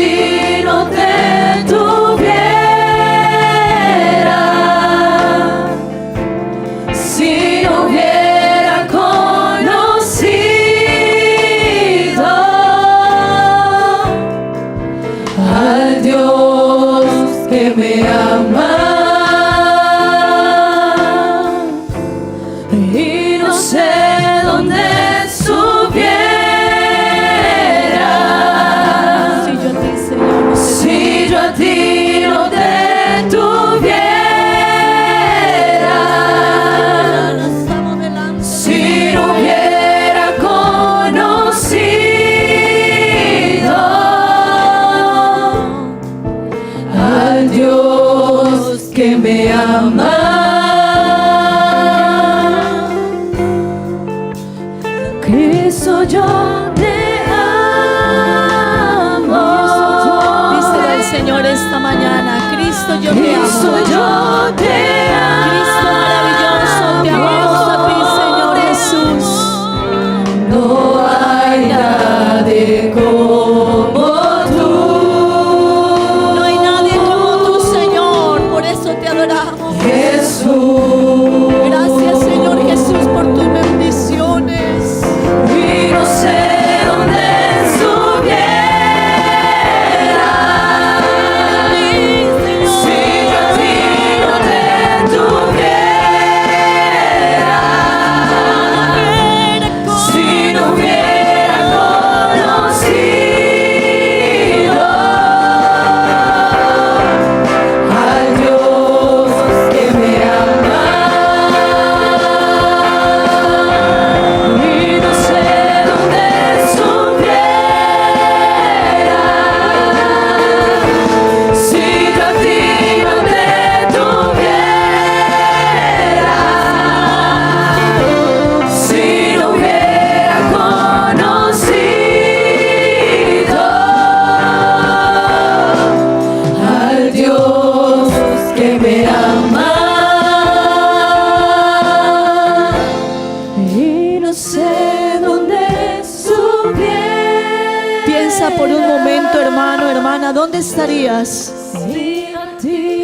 ti no te tuviera, si no hubiera conocido al Dios que me ama. Y no sé dónde estuviera si yo a ti no te tuviera, si no hubiera conocido al Dios que me ama. Cristo, yo te amo. Díselo al Señor esta mañana. Cristo, yo te amo. Cristo, yo te amo. Cristo maravilloso, te amamos a ti, Señor Jesús. No hay nadie como tú. No hay nadie como tú, Señor. Por eso te adoramos. Jesús. Gracias, Señor Jesús, por tus bendiciones. Y no sé dónde estuviera si yo a ti no te tuviera, si no hubiera conocido al Dios que me ama. Y no sé dónde estuviera si yo a ti no te tuviera, si no hubiera conocido al Dios que me ama. Y no sé dónde estuviera. Piensa por un momento, hermano, hermana, ¿dónde estarías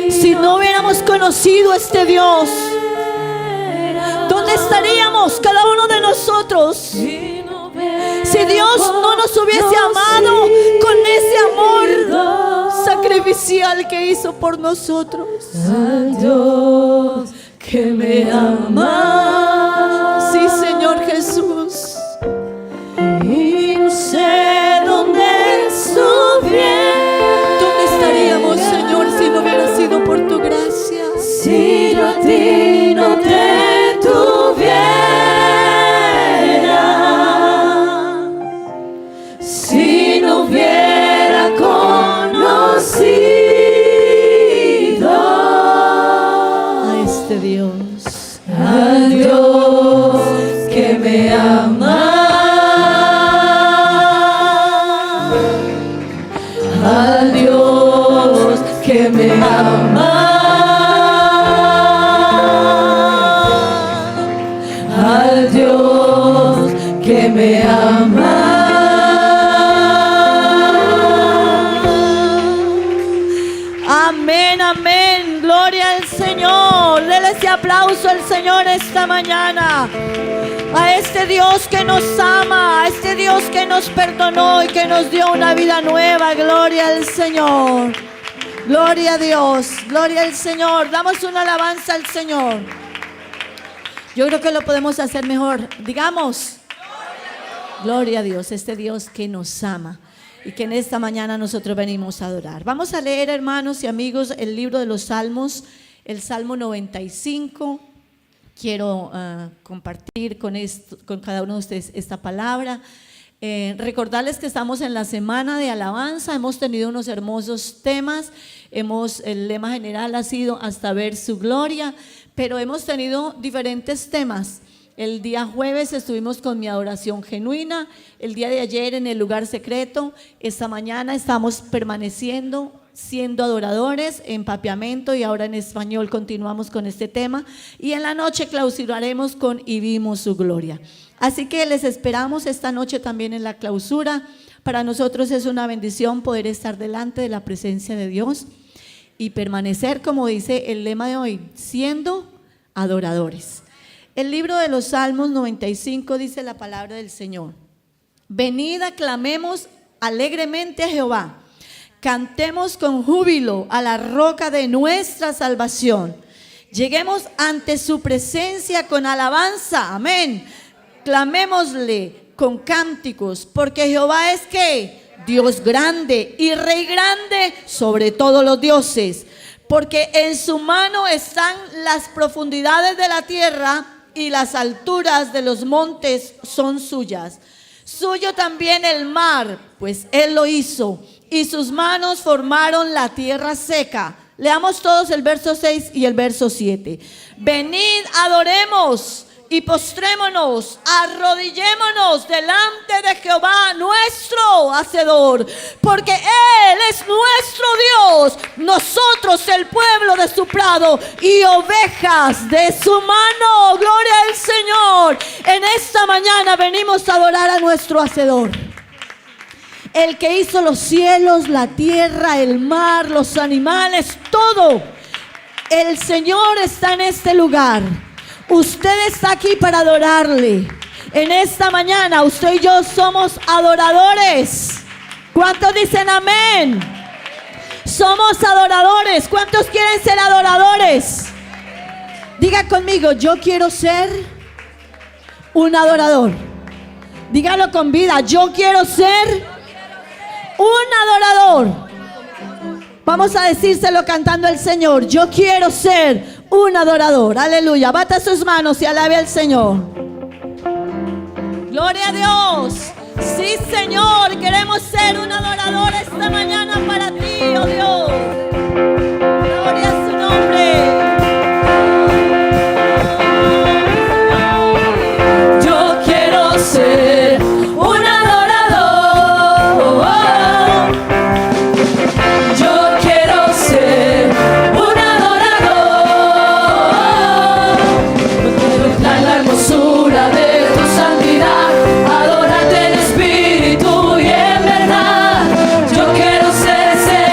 si no hubiéramos conocido a este Dios? ¿Dónde estaríamos cada uno de nosotros si Dios no nos hubiese amado con ese amor sacrificial que hizo por nosotros? Al Dios que me ama. Sí, Señor Jesús. Y no sé dónde estuviera. ¿Dónde estaríamos, Señor, si no hubiera sido por tu gracia? Si yo a ti no te tuviera, si no hubiera conocido A este Dios. al Dios que me ama, al Dios que me ama, al Dios que me ama. Amén, amén. Gloria al Señor. Dele ese aplauso al Señor esta mañana. A este Dios que nos ama, a este Dios que nos perdonó y que nos dio una vida nueva. Gloria al Señor. Gloria a Dios. Gloria al Señor. Damos una alabanza al Señor. Yo creo que lo podemos hacer mejor. Digamos: gloria a Dios, este Dios que nos ama y que en esta mañana nosotros venimos a adorar. Vamos a leer, hermanos y amigos, el libro de los Salmos, el Salmo 95. Quiero compartir con cada uno de ustedes esta palabra. Recordarles que estamos en la semana de alabanza. Hemos tenido unos hermosos temas. El lema general ha sido hasta ver su gloria, pero hemos tenido diferentes temas. El día jueves estuvimos con mi adoración genuina, el día de ayer en el lugar secreto, esta mañana estamos permaneciendo, siendo adoradores en papiamento, y ahora en español continuamos con este tema, y en la noche clausuraremos con y vimos su gloria. Así que les esperamos esta noche también en la clausura Para nosotros es una bendición poder estar delante de la presencia de Dios y permanecer, como dice el lema de hoy, siendo adoradores. El libro de los Salmos 95 dice la palabra del Señor: venid, aclamemos alegremente a Jehová, cantemos con júbilo a la roca de nuestra salvación. Lleguemos ante su presencia con alabanza, amén. Clamémosle con cánticos, porque Jehová es ¿qué? Dios grande y Rey grande sobre todos los dioses, porque en su mano están las profundidades de la tierra y las alturas de los montes son suyas. Suyo también el mar, pues él lo hizo, y sus manos formaron la tierra seca. Leamos todos el verso 6 y el verso 7. Venid, adoremos y postrémonos, arrodillémonos delante de Jehová nuestro Hacedor, porque Él es nuestro Dios, nosotros el pueblo de su prado y ovejas de su mano. Gloria al Señor. En esta mañana venimos a adorar a nuestro Hacedor, el que hizo los cielos, la tierra, el mar, los animales, todo. El Señor está en este lugar. Usted está aquí para adorarle. En esta mañana usted y yo somos adoradores. ¿Cuántos dicen amén? Somos adoradores. ¿Cuántos quieren ser adoradores? Diga conmigo, yo quiero ser un adorador. Dígalo con vida, yo quiero ser un adorador. Vamos a decírselo cantando al Señor: yo quiero ser un adorador. Aleluya. Bata sus manos y alabe al Señor. Gloria a Dios. Sí, Señor, queremos ser un adorador esta mañana para ti, oh Dios. Gloria a su nombre. Yo quiero ser un adorador. Yo quiero ser un adorador. Contemplar la hermosura de tu santidad, adorarte en espíritu y en verdad. Yo quiero ser ese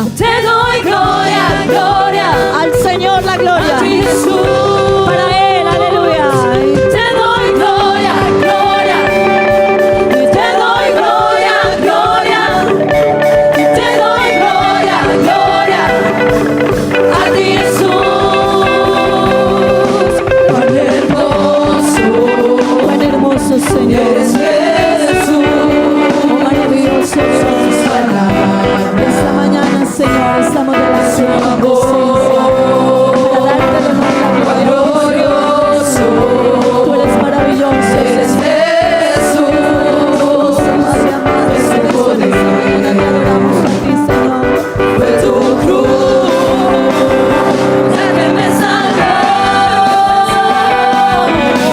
gloria. Te doy gloria, gloria. Al Señor la gloria. A ti, Jesús. Para Él, aleluya. Te doy gloria, gloria. Te doy gloria, gloria. Te doy gloria, gloria. A ti, Jesús. Cuán hermoso, Señor. Eres Jesús. Oh, maravilloso Dios. Esta mañana, Señor, estamos delante de tu presencia para darte el honor y la gloria. Tú eres maravilloso, Eres Jesús. Padre amado, eres poderoso. Te adoramos a ti, Señor. Fue tu cruz la que me salvó,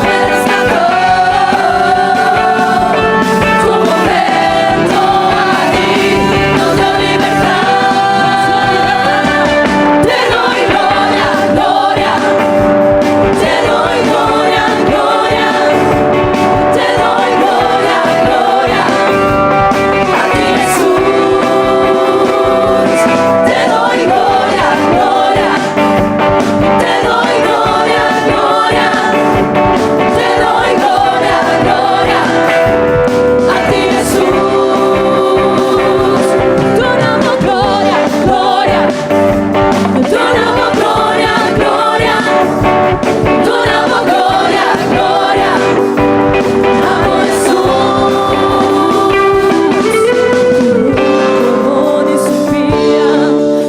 me rescató. Tu momento ahí nos dio libertad. Te doy gloria, gloria. Te doy gloria, gloria. Te doy gloria, gloria. A ti, Jesús. Te doy gloria, gloria. Te doy gloria, gloria. Te doy gloria, gloria. A ti, Jesús. Tu nombre, gloria, gloria. Tu nombre, gloria, gloria. Tu nombre, gloria, gloria. Amo Corone subia,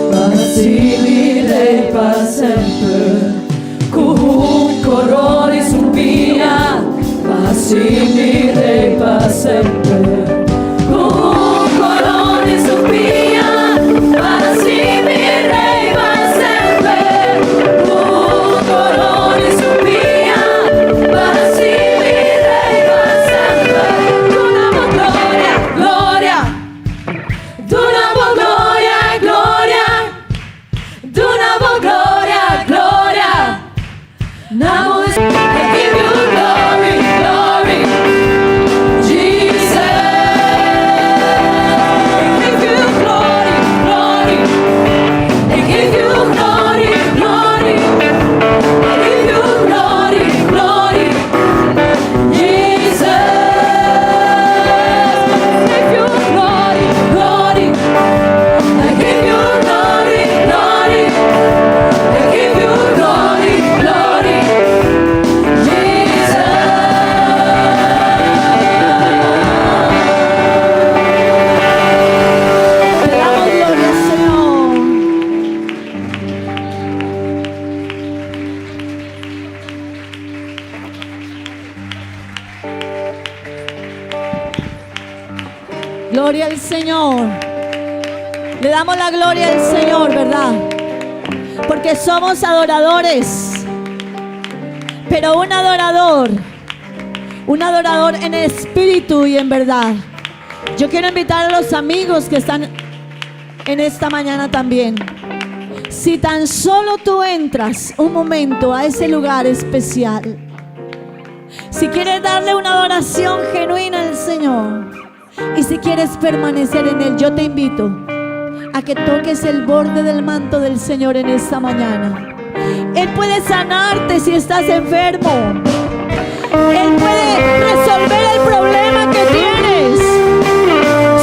basi mi rei per sempre. Corone subia, basi mi rei per sempre. Corone subia, basi mi rei per sempre. Corone subia, basi mi rei per sempre. Tu namo gloria, gloria. Tu namo gloria, gloria. Tu namo gloria, gloria. Namo I give you glory, glory. Jesus. I give you glory, glory. I give you glory, glory. I give you glory, glory. Jesus. I give you glory, glory. I give you glory, glory. I give you glory, glory. Jesus. Te damos gloria, Señor. Gloria al Señor. Le damos la gloria al Señor, ¿verdad? Porque somos adoradores. Pero un adorador en espíritu y en verdad. Yo quiero invitar a los amigos que están en esta mañana también. Si tan solo tú entras un momento a ese lugar especial, si quieres darle una adoración genuina al Señor y si quieres permanecer en Él, yo te invito a que toques el borde del manto del Señor en esta mañana. Él puede sanarte si estás enfermo. Él puede resolver el problema que tienes.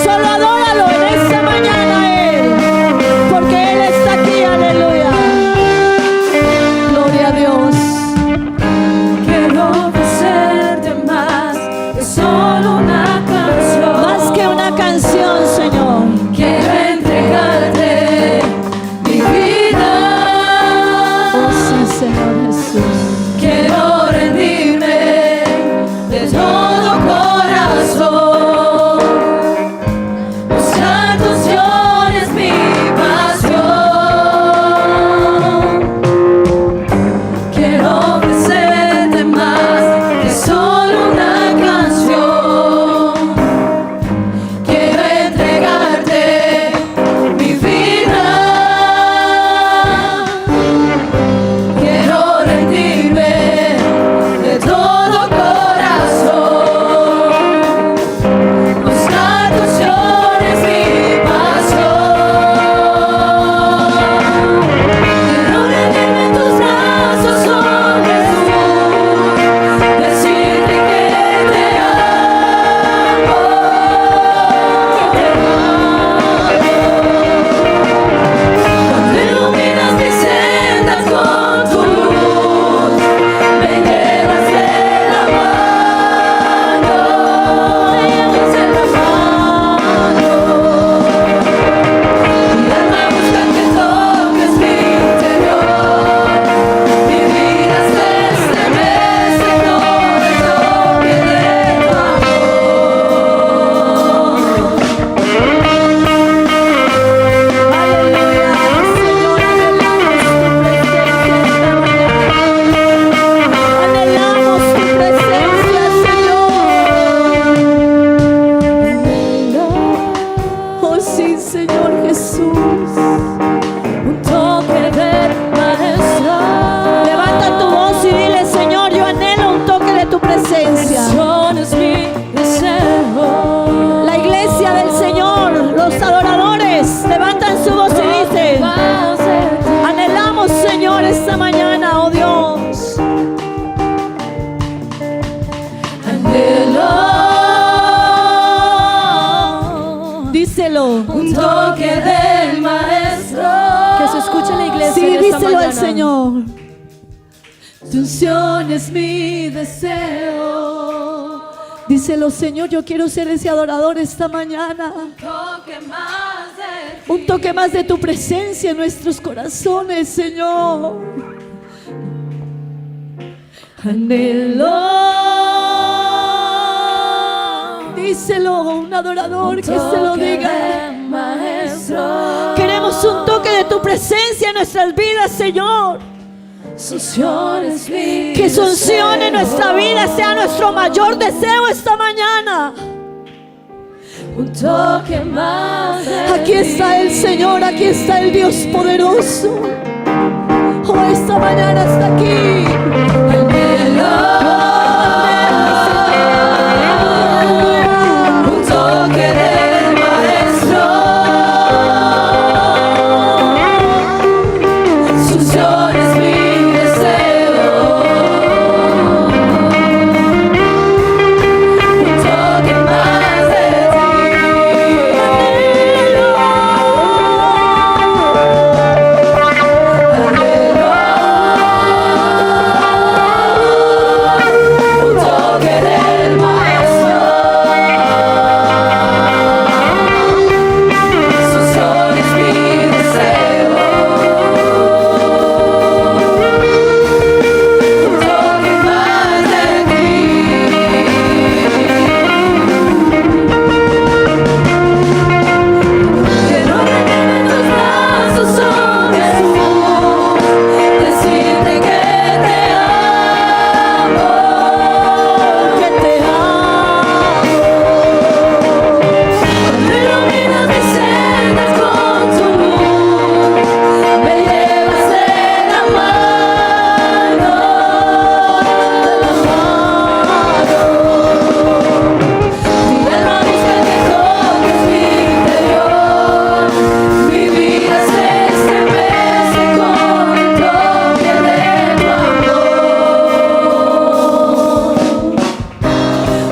Solo adóralo en esta mañana a Él, porque Él está aquí, aleluya. Gloria a Dios. Quiero ofrecerte más que solo una canción. Más que una canción, Señor. Quiero entregarte mi vida. Oh, sí, Señor Jesús. Quiero rendirme de todo corazón. Díselo al mañana. Señor. Tu unción es mi deseo. Díselo, Señor, yo quiero ser ese adorador esta mañana. Toque más de ti. Un toque más de tu presencia en nuestros corazones, Señor. Anhelo. Díselo, un adorador que se lo diga. Maestro. Queremos un toque de tu presencia en nuestras vidas, Señor. Su unción es mi Que su unción en deseo. nuestra vida sea nuestro mayor deseo esta mañana. Un toque más de Aquí está el Señor, aquí está el Dios poderoso. Oh, esta mañana está aquí. Un toque del Maestro. Su unción es mi deseo. Un toque más de un toque del Maestro. Su unción es mi deseo. Un toque más de ti. Que no regresen tus brazos sobre Jesús. Decirte que te amo. Que te amo. Cuando iluminas mis sendas con tu luz, me llevas de la mano, Mi alma busca que toques mi interior, mi vida se estremece con el toque de tu amor.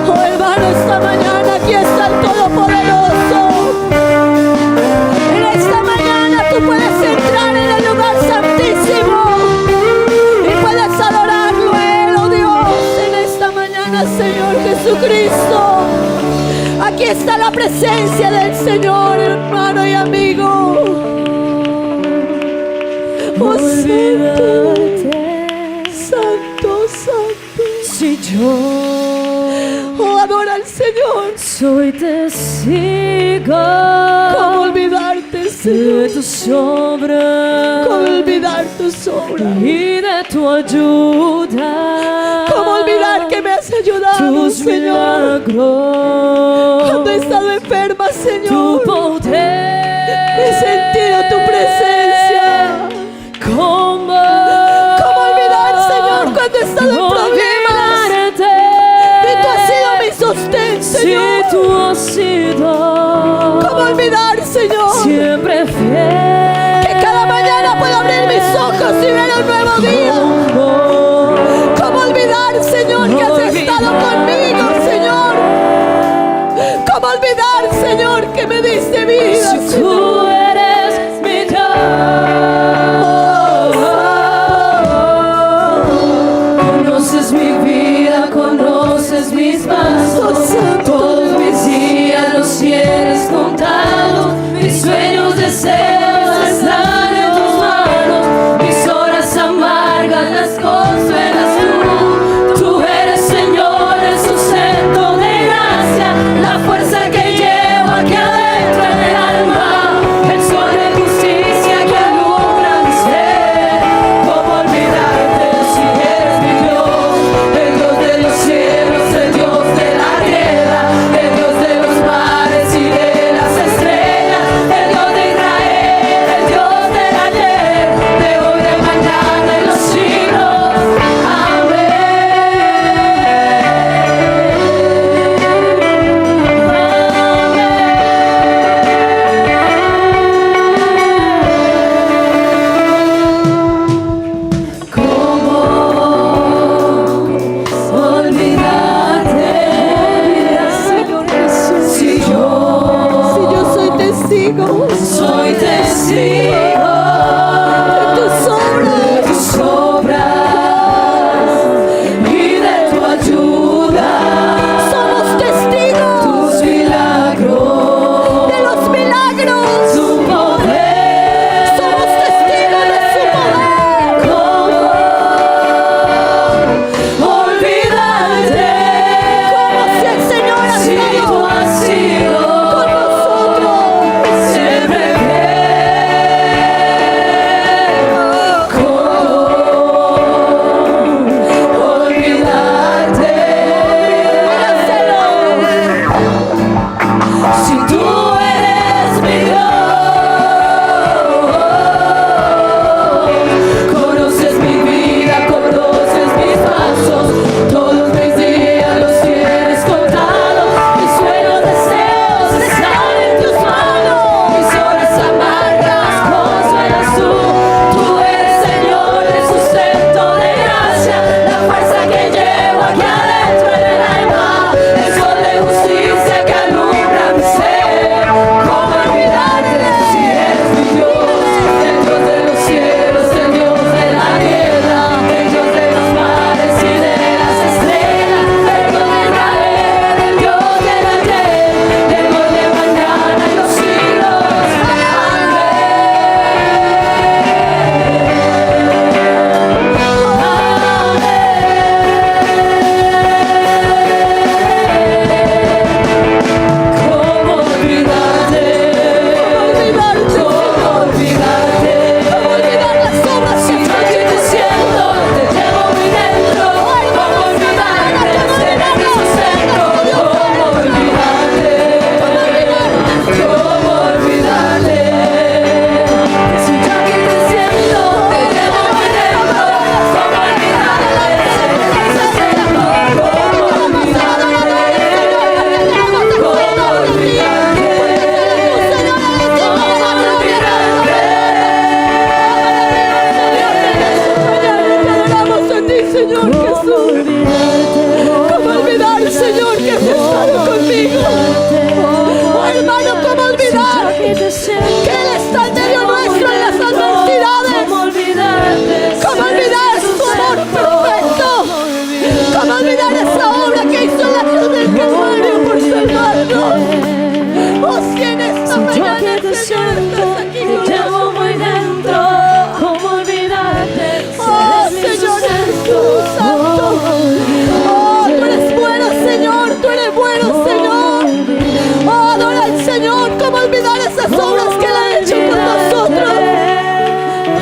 Oh, hermano, esta mañana aquí está el Todopoderoso. En esta mañana tú puedes entrar en el lugar santísimo y puedes adorarlo a Él, oh Dios, en esta mañana, Señor Jesucristo. Aquí está la presencia del Señor, hermano y amigo. Oh, santo, santo, santo. Si yo Oh, adora al Señor. soy testigo ¿Cómo olvidarte, Señor? de tus obras ¿Cómo olvidar tus obras? y de tu ayuda, ¿Cómo olvidar que me has ayudado, tus Señor? milagros, Cuando he estado enferma, tu Señor, poder, he sentido tu presencia. ¿Cómo olvidar, Señor, cuando he estado en problemas? olvidarte? Y tú has sido mi sostén, Si Señor. tú has sido ¿Cómo olvidar, Señor? siempre fiel, Que cada mañana puedo abrir mis ojos y ver un nuevo día. ¿Cómo olvidar, Señor, que has estado conmigo, Señor? ¿Cómo olvidar, Señor, que me diste vida? ¿Cómo olvidar, Señor, que has estado conmigo? Oh, hermano, ¿cómo olvidar que Él está en medio nuestro en las adversidades? ¿Cómo olvidar su amor perfecto? ¿Cómo olvidar esa obra que hizo en la cruz del Calvario por salvarnos? Oh, si en esta mañana, Señor, estás aquí, oh, Señor Jesús Santo. Oh, tú eres bueno, Señor, tú eres bueno, Señor. Oh, adora al Señor. ¿Cómo olvidar esas obras que Él ha hecho con nosotros?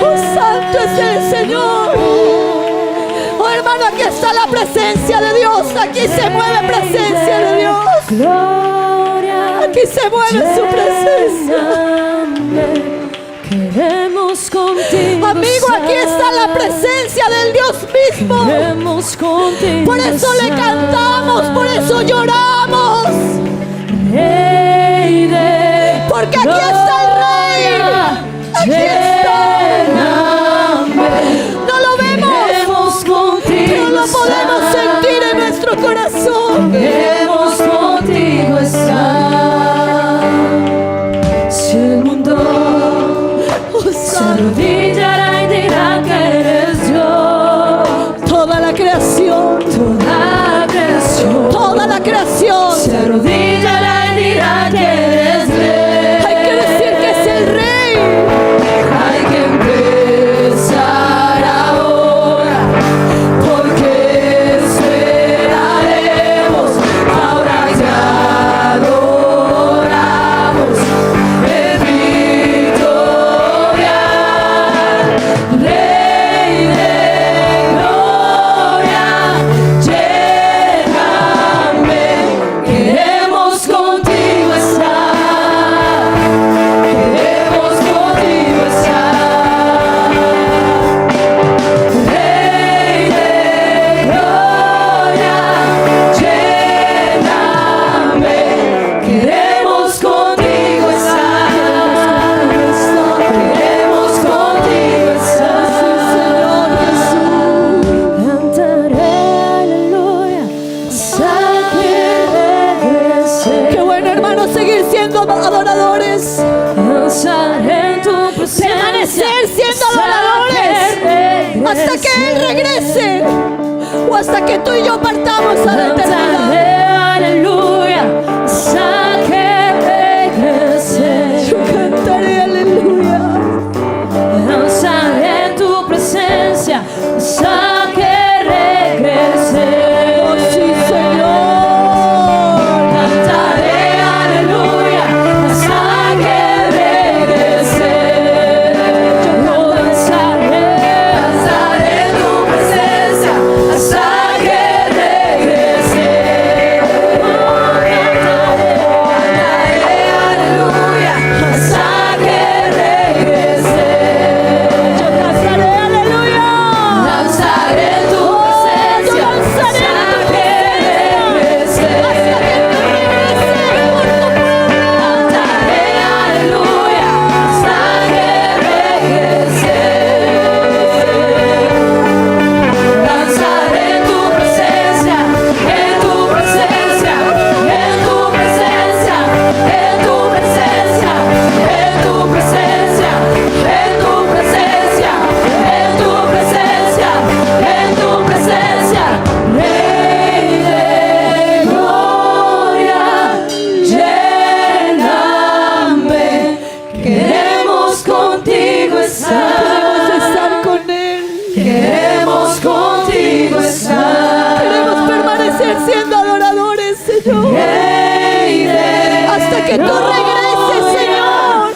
Oh, santo es el Señor. Oh, hermano, aquí está la presencia de Dios. Aquí se mueve presencia de Dios. Aquí se mueve su presencia. Queremos contigo. Amigo, aquí está la presencia del Dios mismo. Queremos contigo. Por eso le cantamos, por eso lloramos. Rey de Porque aquí está el Rey. Aquí está. No lo vemos, pero lo podemos sentir en nuestro corazón. Queremos contigo estar. Si el mundo se arrodillará y dirá que eres Dios. Toda la creación, toda la creación se arrodillará y dirá que eres Rey. hay que decir que es el Rey. Hay que empezar ahora, porque esperaremos. Ahora te adoramos en victoria, Rey de gloria, lléname. Queremos contigo estar. Queremos contigo estar. Rey de gloria, lléname. Queremos contigo estar. Queremos contigo estar. Cantaré aleluya hasta que regrese. Qué bueno, hermano, seguir siendo adoradores. Danzaré en tu presencia. Permanecer siendo adoradores hasta que Él regrese o hasta que tú y yo partamos a la eternidad. Cantaré aleluya hasta que regrese. Yo cantaré aleluya. Danzaré en tu presencia hasta que regrese. Oh, sí, Señor. Cantaré aleluya hasta que regrese. Yo danzaré en tu presencia hasta que regrese. que tú regreses, Señor.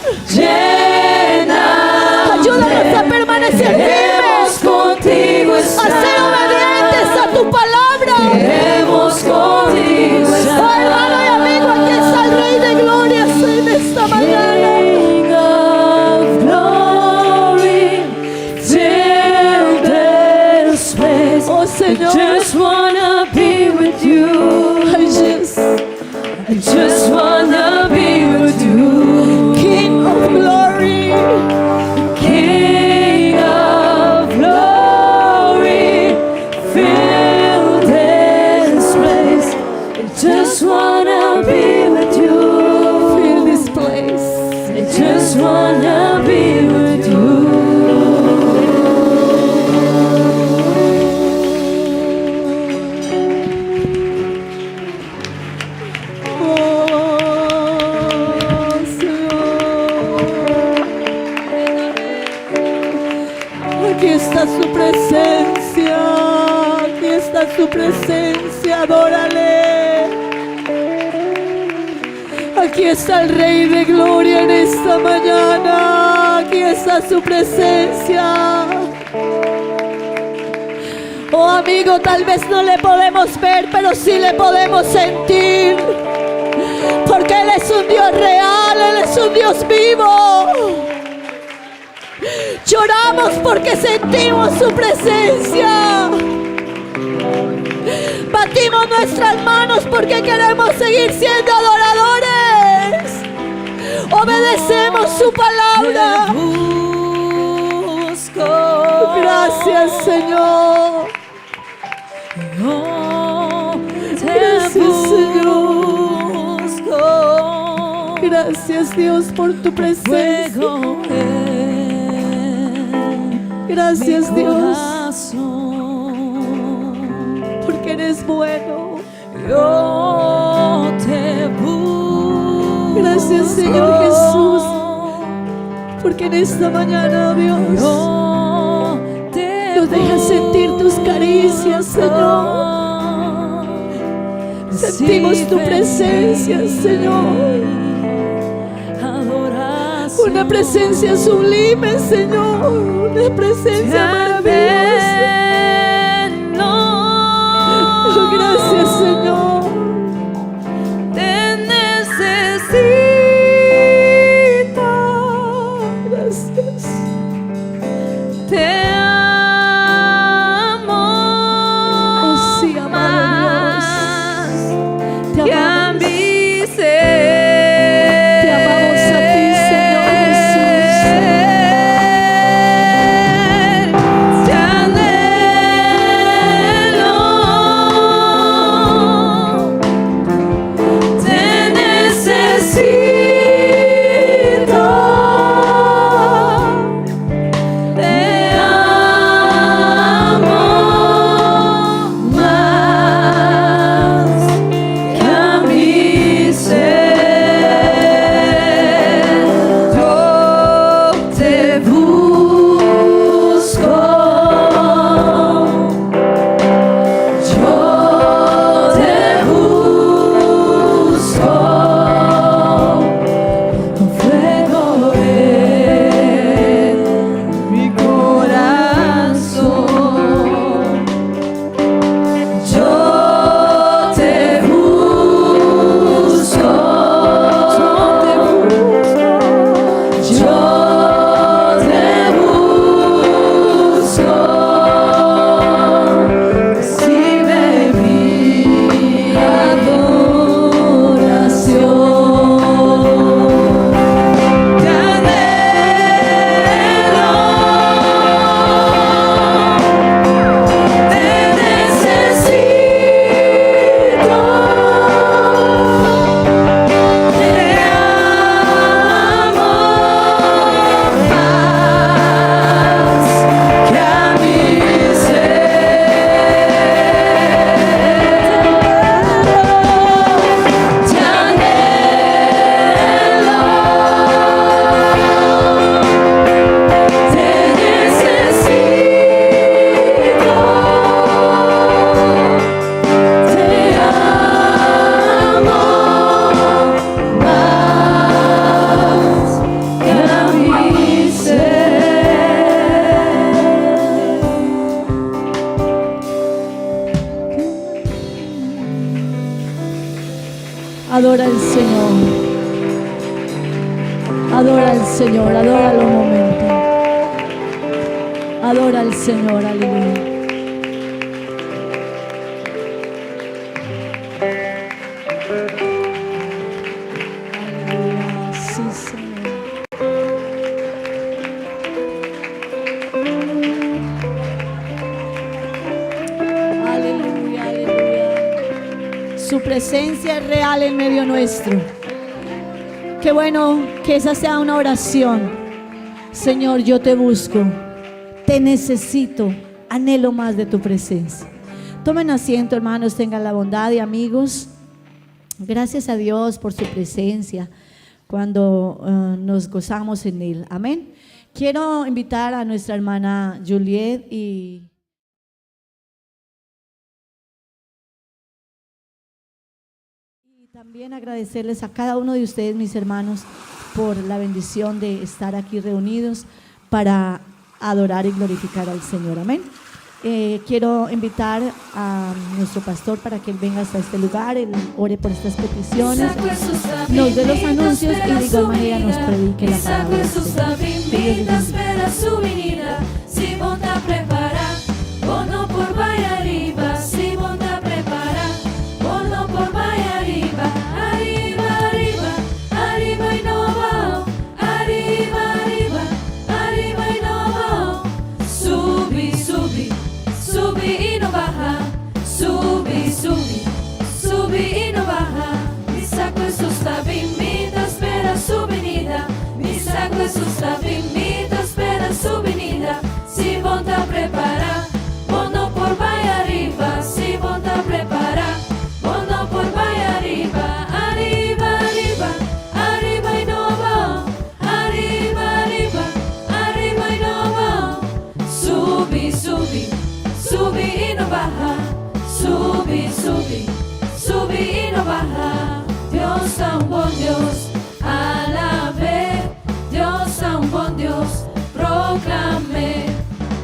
Ayúdanos a permanecer firmes, contigo a ser obedientes a tu palabra. Queremos contigo Oh, hermano y amigo, aquí está el Rey de Gloria en esta mañana. King of glory, fill this place. Oh, Señor, Just wanna be with you. I just wanna be with you. King of Glory, King of glory, fill Aquí está su presencia. Aquí está su presencia. Adórale. Aquí está el Rey de Gloria en esta mañana. Aquí está su presencia. Oh amigo, tal vez no le podemos ver, pero sí le podemos sentir. Porque Él es un Dios real, Él es un Dios vivo. Lloramos porque sentimos su presencia. Batimos nuestras manos porque queremos seguir siendo adoradores. Obedecemos su palabra. Gracias, Señor. Gracias, Señor. Gracias, Dios, por tu presencia. Gracias, Dios, porque eres bueno. Yo te busco. Gracias, Señor Jesús, porque en esta mañana, Dios, nos dejas sentir tus caricias, Señor. Sentimos tu presencia, Señor. Una presencia sublime, Señor. Una presencia maravillosa. Oh, gracias, Señor. Te necesito. Gracias. Te amo. Oh, sí, amado Dios. Te Que a amamos. mi ser. Te amamos a ti, Señor Jesús. Te anhelo. Te necesito. Te amo más que a mi ser. Yo te busco. Yo te busco. Con fuego en mi corazón. Yo te busco. Yo te busco. Recibe mi adoración. Te anhelo. Te necesito. Te amo más que a mi ser. Te anhelo. Te necesito. Te amo más que a mi ser. Adora al Señor. Adora al Señor. Adóralo un momento. Adora al Señor. Aleluya. Aleluya. Sí, Señor. Aleluya, aleluya. Su presencia es real en medio nuestro. Qué bueno que esa sea una oración. Señor, yo te busco, te necesito, anhelo más de tu presencia. Tomen asiento, hermanos, tengan la bondad y amigos. Gracias a Dios por su presencia cuando nos gozamos en Él. Amén. Quiero invitar a nuestra hermana Juliet y también agradecerles a cada uno de ustedes, mis hermanos, por la bendición de estar aquí reunidos para adorar y glorificar al Señor. Amén. Quiero invitar a nuestro pastor para que él venga hasta este lugar, él ore por estas peticiones, nos dé los anuncios y de igual manera nos predique la palabra del Señor. Que Dios les bendiga. Espera su venida, si vos te preparar, vos no por vaya arriba, si vos te preparar, vos no por vaya arriba, arriba, arriba, arriba y no va, arriba, arriba, arriba y no va, subi, subi, subi y no baja, subi, subi, subi y no baja, mi saco está bien, mi te espera su venida. Mi saco está bien, mi te espera su venida. Si vos te preparar, vos no por vaya arriba. Si vos te preparar, vos no por vaya arriba. Arriba, arriba, arriba y no va. Arriba, arriba, arriba y no va. Subi, subi, subi y no baja. Subi, subi, subi y no baja. Dios tan buen Dios, alabe. Dios tan buen Dios, proclame.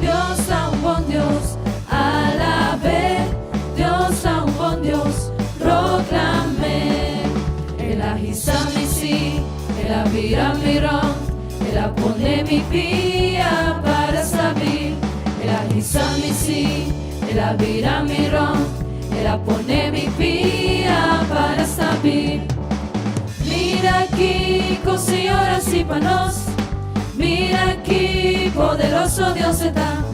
Dios tan buen Dios, alabe. Dios tan buen Dios, proclame. El agisa mi sí, el avira mi ron, el pone mi pía para saber. El agisa mi sí, el avira mi ron, el pone mi pía para saber. Mira aquí, señoras y panos. Mira aquí, poderoso Dios está.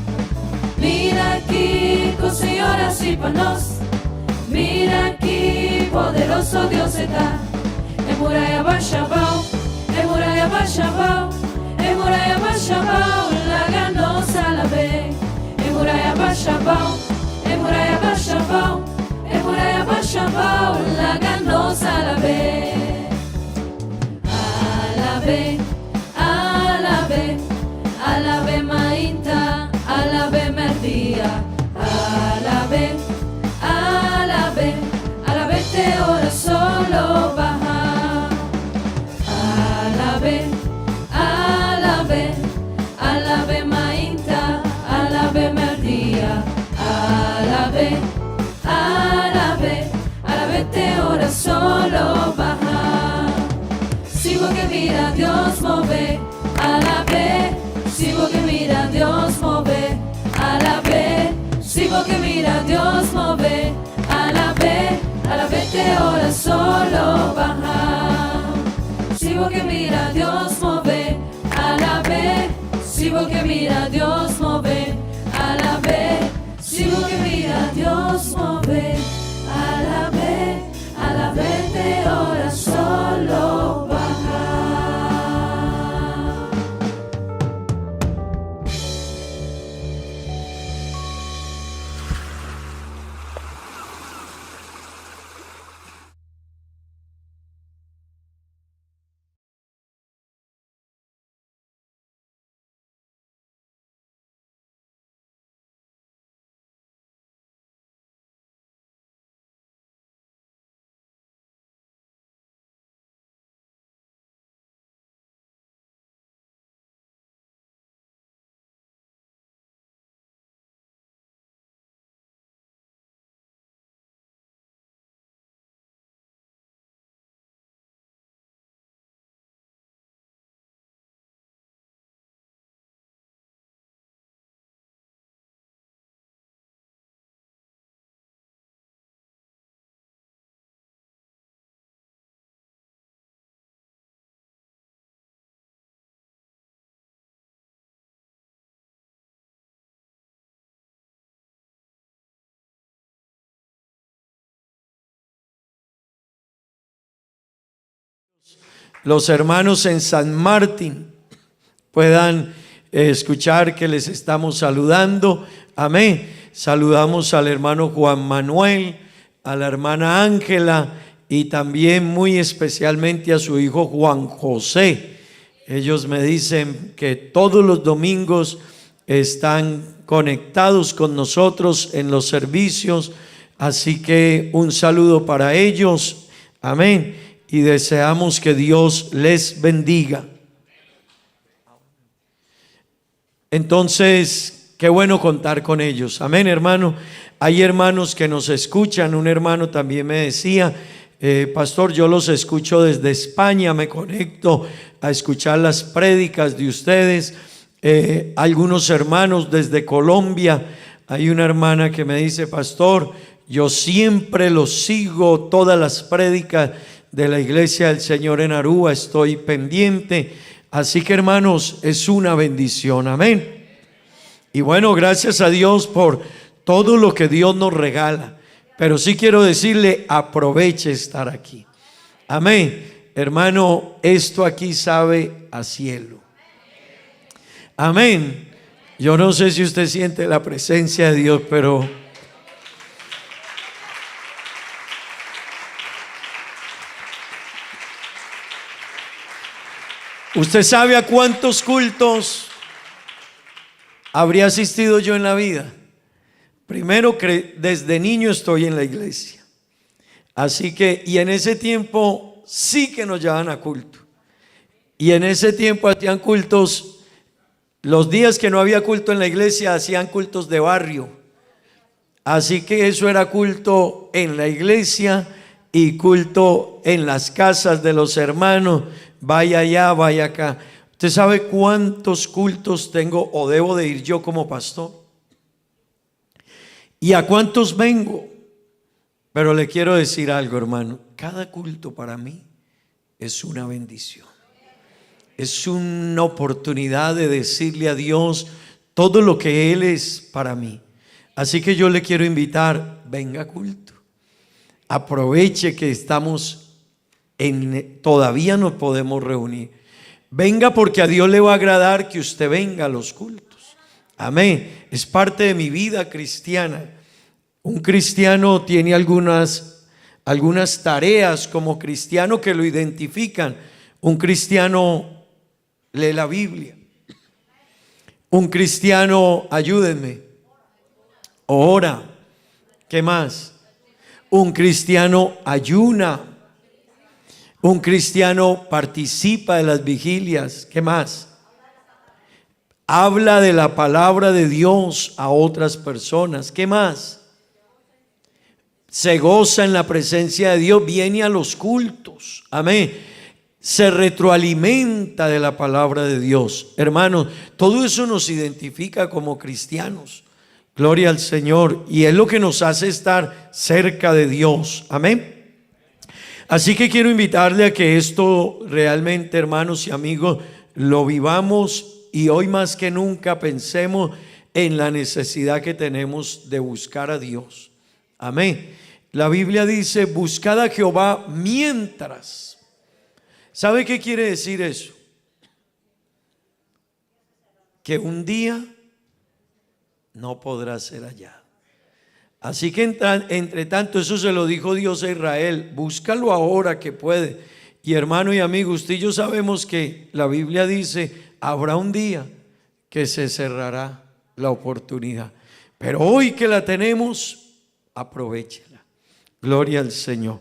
Mira aquí, señoras y panos. Mira aquí, poderoso Dios está. Emuraya Bashabao, Emuraya Bashabao, Emuraya Bashabao, la ganosa la ve. Emuraya Bashabao, Emuraya Bashabao, Emuraya Bashabao, la ganosa la ve. Alabe, alabe, alabe mainta, alabe merdía, alabe, alabe, alabe te ora solo baja. Alabe, alabe, alabe mainta, alabe merdía, alabe, alabe, alabe te ora solo baja. Si vos que mira Dios move, alabe. Si vos que mira Dios move, alabe. Si vos que mira Dios move, alabe. Alabe te ora solo baja. Si vos que mira Dios move, alabe. Si vos que mira Dios move, alabe. Si vos que mira Dios move, alabe. Alabe te ora solo baja. Los hermanos en San Martín puedan escuchar que les estamos saludando. Amén. Saludamos al hermano Juan Manuel, a la hermana Ángela y también muy especialmente a su hijo Juan José. Ellos me dicen que todos los domingos están conectados con nosotros en los servicios, así que un saludo para ellos, amén, y deseamos que Dios les bendiga. Entonces, qué bueno contar con ellos, amén, hermano. Hay hermanos que nos escuchan. Un hermano también me decía, pastor, yo los escucho desde España, me conecto a escuchar las prédicas de ustedes. Algunos hermanos desde Colombia. Hay una hermana que me dice, pastor, yo siempre los sigo, todas las prédicas de la Iglesia del Señor en Aruba, estoy pendiente. Así que, hermanos, es una bendición, amén. Y bueno, gracias a Dios por todo lo que Dios nos regala. Pero sí quiero decirle, aproveche estar aquí, amén. Hermano, esto aquí sabe a cielo, amén. Yo no sé si usted siente la presencia de Dios, pero ¿usted sabe a cuántos cultos habría asistido yo en la vida? Primero, desde niño estoy en la iglesia. Así que, y en ese tiempo sí que nos llevaban a culto. Y en ese tiempo hacían cultos, los días que no había culto en la iglesia, hacían cultos de barrio. Así que eso era culto en la iglesia y culto en las casas de los hermanos. Vaya allá, vaya acá. ¿Usted sabe cuántos cultos tengo o debo de ir yo como pastor? ¿Y a cuántos vengo? Pero le quiero decir algo, hermano. Cada culto para mí es una bendición. Es una oportunidad de decirle a Dios todo lo que Él es para mí. Así que yo le quiero invitar, venga a culto. Aproveche que estamos todavía nos podemos reunir. Venga, porque a Dios le va a agradar que usted venga a los cultos. Amén. Es parte de mi vida cristiana. Un cristiano tiene algunas tareas como cristiano que lo identifican. Un cristiano lee la Biblia. Un cristiano, ayúdenme, ora. ¿Qué más? Un cristiano ayuna. Un cristiano participa de las vigilias. ¿Qué más? Habla de la palabra de Dios a otras personas. ¿Qué más? Se goza en la presencia de Dios, viene a los cultos. Amén. Se retroalimenta de la palabra de Dios. Hermanos, todo eso nos identifica como cristianos. Gloria al Señor. Y es lo que nos hace estar cerca de Dios. Amén. Así que quiero invitarle a que esto realmente, hermanos y amigos, lo vivamos. Y hoy más que nunca pensemos en la necesidad que tenemos de buscar a Dios. Amén. La Biblia dice, buscad a Jehová mientras. ¿Sabe qué quiere decir eso? Que un día no podrá ser hallado. Así que entre tanto, eso se lo dijo Dios a Israel, búscalo ahora que puede. Y hermano y amigo, usted y yo sabemos que la Biblia dice, habrá un día que se cerrará la oportunidad. Pero hoy que la tenemos, aprovéchela. Gloria al Señor.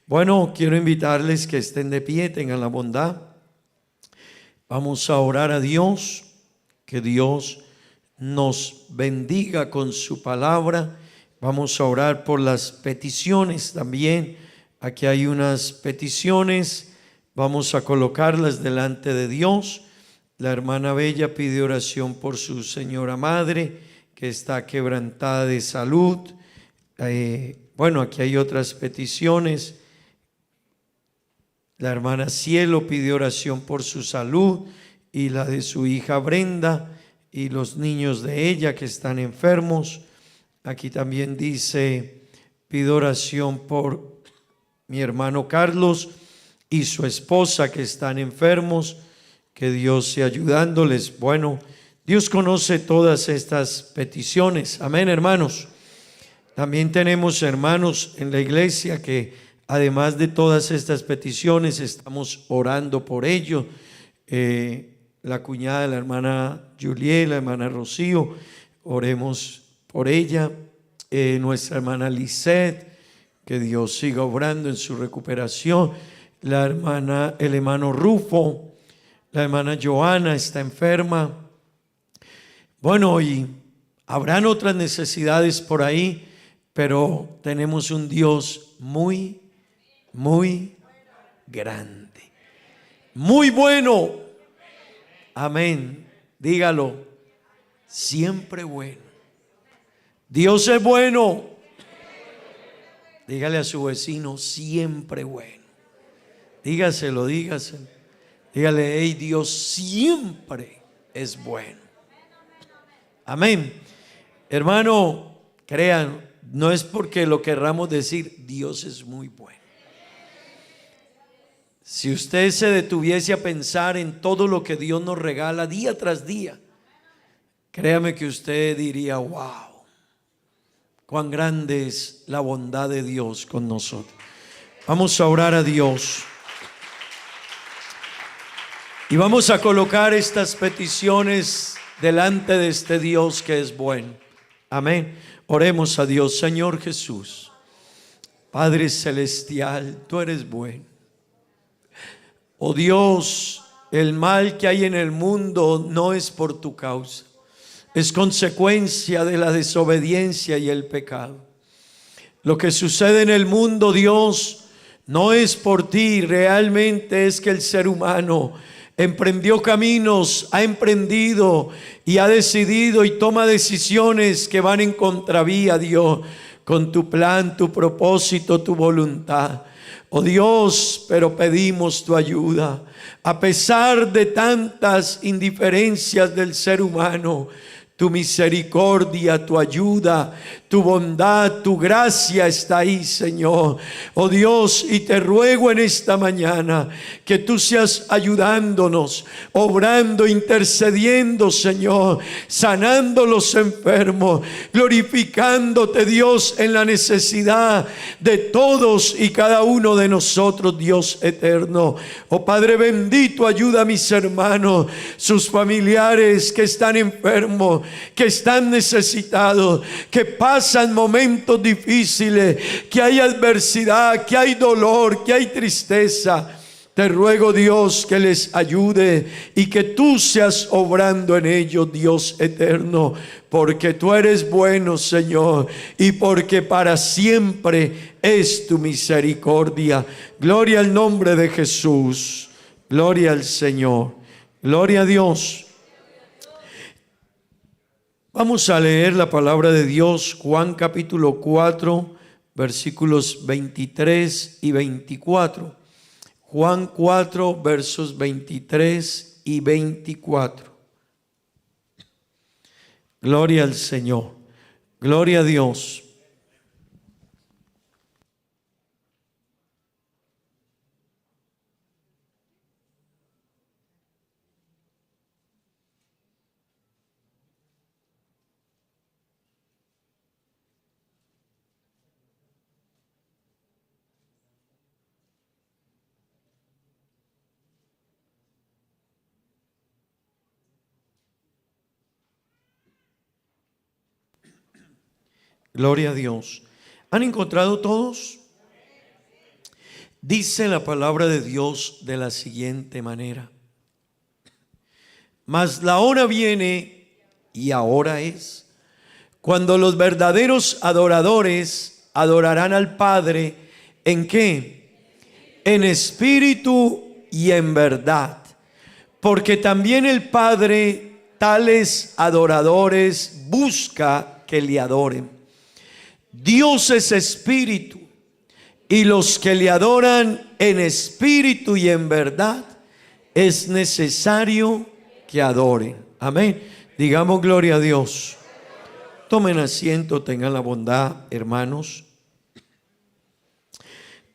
Bueno, quiero invitarles que estén de pie, tengan la bondad. Vamos a orar a Dios, que Dios nos bendiga con su palabra. Vamos a orar por las peticiones también. Aquí hay unas peticiones, vamos a colocarlas delante de Dios. La hermana Bella pide oración por su señora madre, que está quebrantada de salud. Bueno, aquí hay otras peticiones. La hermana Cielo pide oración por su salud y la de su hija Brenda y los niños de ella que están enfermos. Aquí también dice, pido oración por mi hermano Carlos y su esposa que están enfermos, que Dios sea ayudándoles. Bueno, Dios conoce todas estas peticiones. Amén, hermanos. También tenemos hermanos en la iglesia que además de todas estas peticiones estamos orando por ellos. la cuñada de la hermana Juliet, la hermana Rocío, oremos por ella. Nuestra hermana Lisette, que Dios siga obrando en su recuperación. El hermano Rufo, la hermana Joana está enferma. Bueno, y habrán otras necesidades por ahí, pero tenemos un Dios muy, muy grande, muy bueno. Amén. Dígalo, siempre bueno. Dios es bueno. Dígale a su vecino, siempre bueno. Dígaselo. Dígale, hey, Dios siempre es bueno. Amén. Hermano, crean, no es porque lo querramos decir, Dios es muy bueno. Si usted se detuviese a pensar en todo lo que Dios nos regala día tras día, créame que usted diría, wow, cuán grande es la bondad de Dios con nosotros. Vamos a orar a Dios. Y vamos a colocar estas peticiones delante de este Dios que es bueno. Amén. Oremos a Dios. Señor Jesús, Padre celestial, tú eres bueno. Oh Dios, el mal que hay en el mundo no es por tu causa, es consecuencia de la desobediencia y el pecado. Lo que sucede en el mundo, Dios, no es por ti, realmente es que el ser humano emprendió caminos, ha emprendido y ha decidido y toma decisiones que van en contravía, Dios, con tu plan, tu propósito, tu voluntad. Oh Dios, pero pedimos tu ayuda. A pesar de tantas indiferencias del ser humano, tu misericordia, tu ayuda, tu bondad, tu gracia está ahí, Señor. Oh Dios, y te ruego en esta mañana que tú seas ayudándonos, obrando, intercediendo, Señor, sanando los enfermos, glorificándote, Dios, en la necesidad de todos y cada uno de nosotros, Dios eterno. Oh Padre bendito, ayuda a mis hermanos, sus familiares que están enfermos, que están necesitados, que pasan momentos difíciles, que hay adversidad, que hay dolor, que hay tristeza. Te ruego, Dios, que les ayude y que tú seas obrando en ellos, Dios eterno, porque tú eres bueno, Señor, y porque para siempre es tu misericordia. Gloria al nombre de Jesús. Gloria al Señor. Gloria a Dios. Vamos a leer la palabra de Dios, Juan capítulo 4, versículos 23 y 24. Juan 4, versos 23 y 24. Gloria al Señor. Gloria a Dios. Gloria a Dios. ¿Han encontrado todos? Dice la palabra de Dios de la siguiente manera: mas la hora viene, y ahora es, cuando los verdaderos adoradores adorarán al Padre. ¿En qué? En espíritu y en verdad. Porque también el Padre tales adoradores busca que le adoren. Dios es espíritu, y los que le adoran en espíritu y en verdad es necesario que adoren. Amén. Digamos gloria a Dios. Tomen asiento, tengan la bondad, hermanos.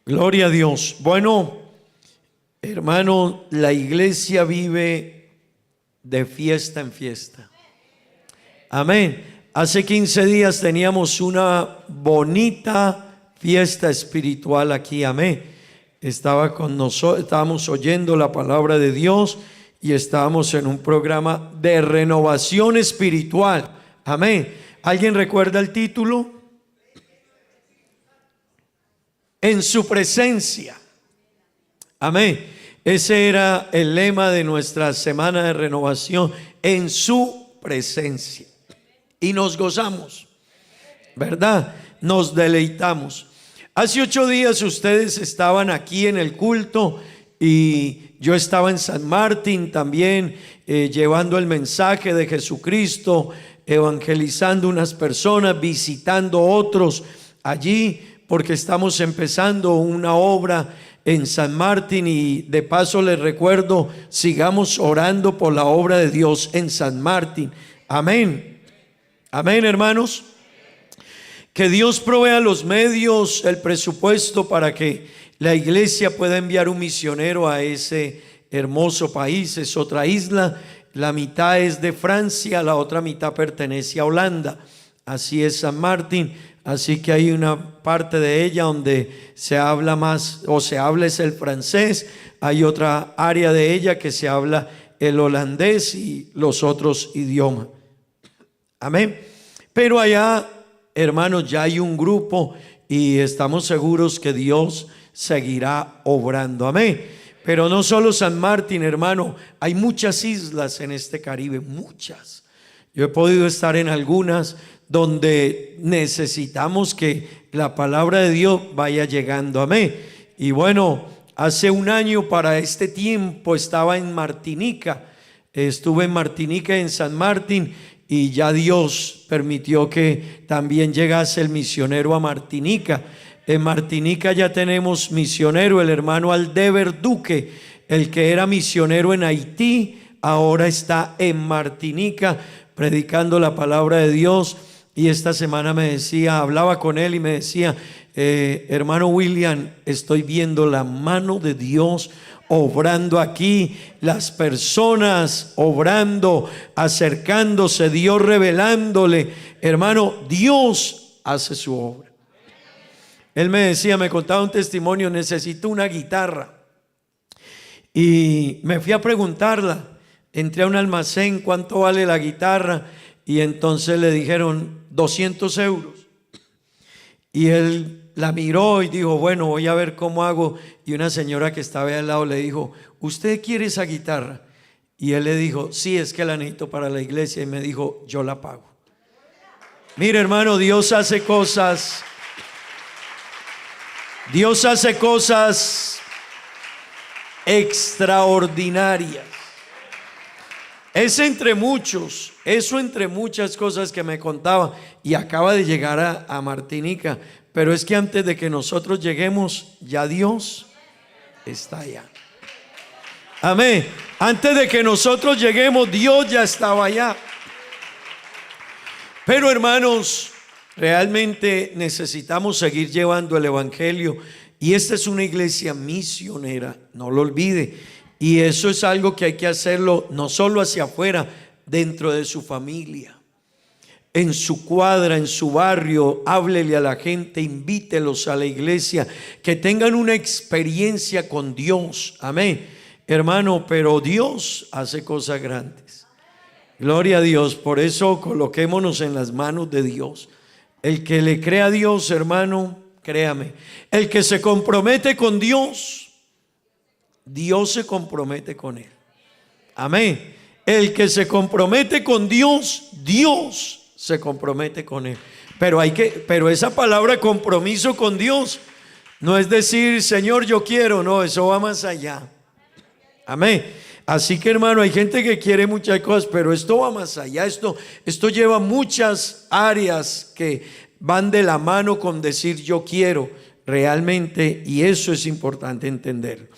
Gloria a Dios. Bueno, hermano, la iglesia vive de fiesta en fiesta. Amén. Hace 15 días teníamos una bonita fiesta espiritual aquí. Amén. Estábamos oyendo la palabra de Dios y estábamos en un programa de renovación espiritual. Amén. ¿Alguien recuerda el título? En su presencia. Amén. Ese era el lema de nuestra semana de renovación, en su presencia. Y nos gozamos, ¿verdad? Nos deleitamos. Hace 8 días ustedes estaban aquí en el culto y yo estaba en San Martín también, llevando el mensaje de Jesucristo, evangelizando unas personas, visitando otros allí, porque estamos empezando una obra en San Martín. Y de paso les recuerdo, sigamos orando por la obra de Dios en San Martín. Amén. Amén, hermanos. Que Dios provea los medios, el presupuesto para que la iglesia pueda enviar un misionero a ese hermoso país. Es otra isla, la mitad es de Francia, la otra mitad pertenece a Holanda. Así es San Martín. Así que hay una parte de ella donde se habla más, o se habla es el francés. Hay otra área de ella que se habla el holandés y los otros idiomas. Amén. Pero allá, hermanos, ya hay un grupo y estamos seguros que Dios seguirá obrando. Amén. Pero no solo San Martín, hermano, hay muchas islas en este Caribe, muchas. Yo he podido estar en algunas donde necesitamos que la palabra de Dios vaya llegando. Amén. Y bueno, hace un año para este tiempo estaba en Martinica. Estuve en Martinica, en San Martín, y ya Dios permitió que también llegase el misionero a Martinica. En Martinica ya tenemos misionero, el hermano Aldever Duque, el que era misionero en Haití, ahora está en Martinica predicando la palabra de Dios. Y esta semana me decía, hablaba con él y me decía, hermano William, estoy viendo la mano de Dios obrando aquí, las personas obrando, acercándose, Dios revelándole. Hermano, Dios hace su obra. Él me decía, me contaba un testimonio, necesito una guitarra. Y me fui a preguntarla, entré a un almacén, ¿cuánto vale la guitarra? Y entonces le dijeron 200 euros. Y él la miró y dijo, bueno, voy a ver cómo hago. Y una señora que estaba ahí al lado le dijo, ¿usted quiere esa guitarra? Y él le dijo, sí, es que la necesito para la iglesia. Y me dijo, yo la pago. Mire, hermano, Dios hace cosas. Dios hace cosas extraordinarias. Es entre muchos, eso entre muchas cosas que me contaba, y acaba de llegar a Martinica. Pero es que antes de que nosotros lleguemos, ya Dios está allá. Amén. Antes de que nosotros lleguemos, Dios ya estaba allá. Pero hermanos, realmente necesitamos seguir llevando el evangelio, y esta es una iglesia misionera, no lo olvide. Y eso es algo que hay que hacerlo no solo hacia afuera, dentro de su familia, en su cuadra, en su barrio. Háblele a la gente, invítelos a la iglesia, que tengan una experiencia con Dios. Amén, hermano, pero Dios hace cosas grandes. Gloria a Dios. Por eso coloquémonos en las manos de Dios. El que le crea a Dios, hermano, créame, el que se compromete con Dios, Dios se compromete con él. Amén. El que se compromete con Dios, Dios se compromete con él. Pero esa palabra compromiso con Dios no es decir, Señor, yo quiero. No, eso va más allá. Amén. Así que, hermano, hay gente que quiere muchas cosas, pero esto va más allá. Esto lleva muchas áreas que van de la mano con decir yo quiero realmente, y eso es importante entenderlo.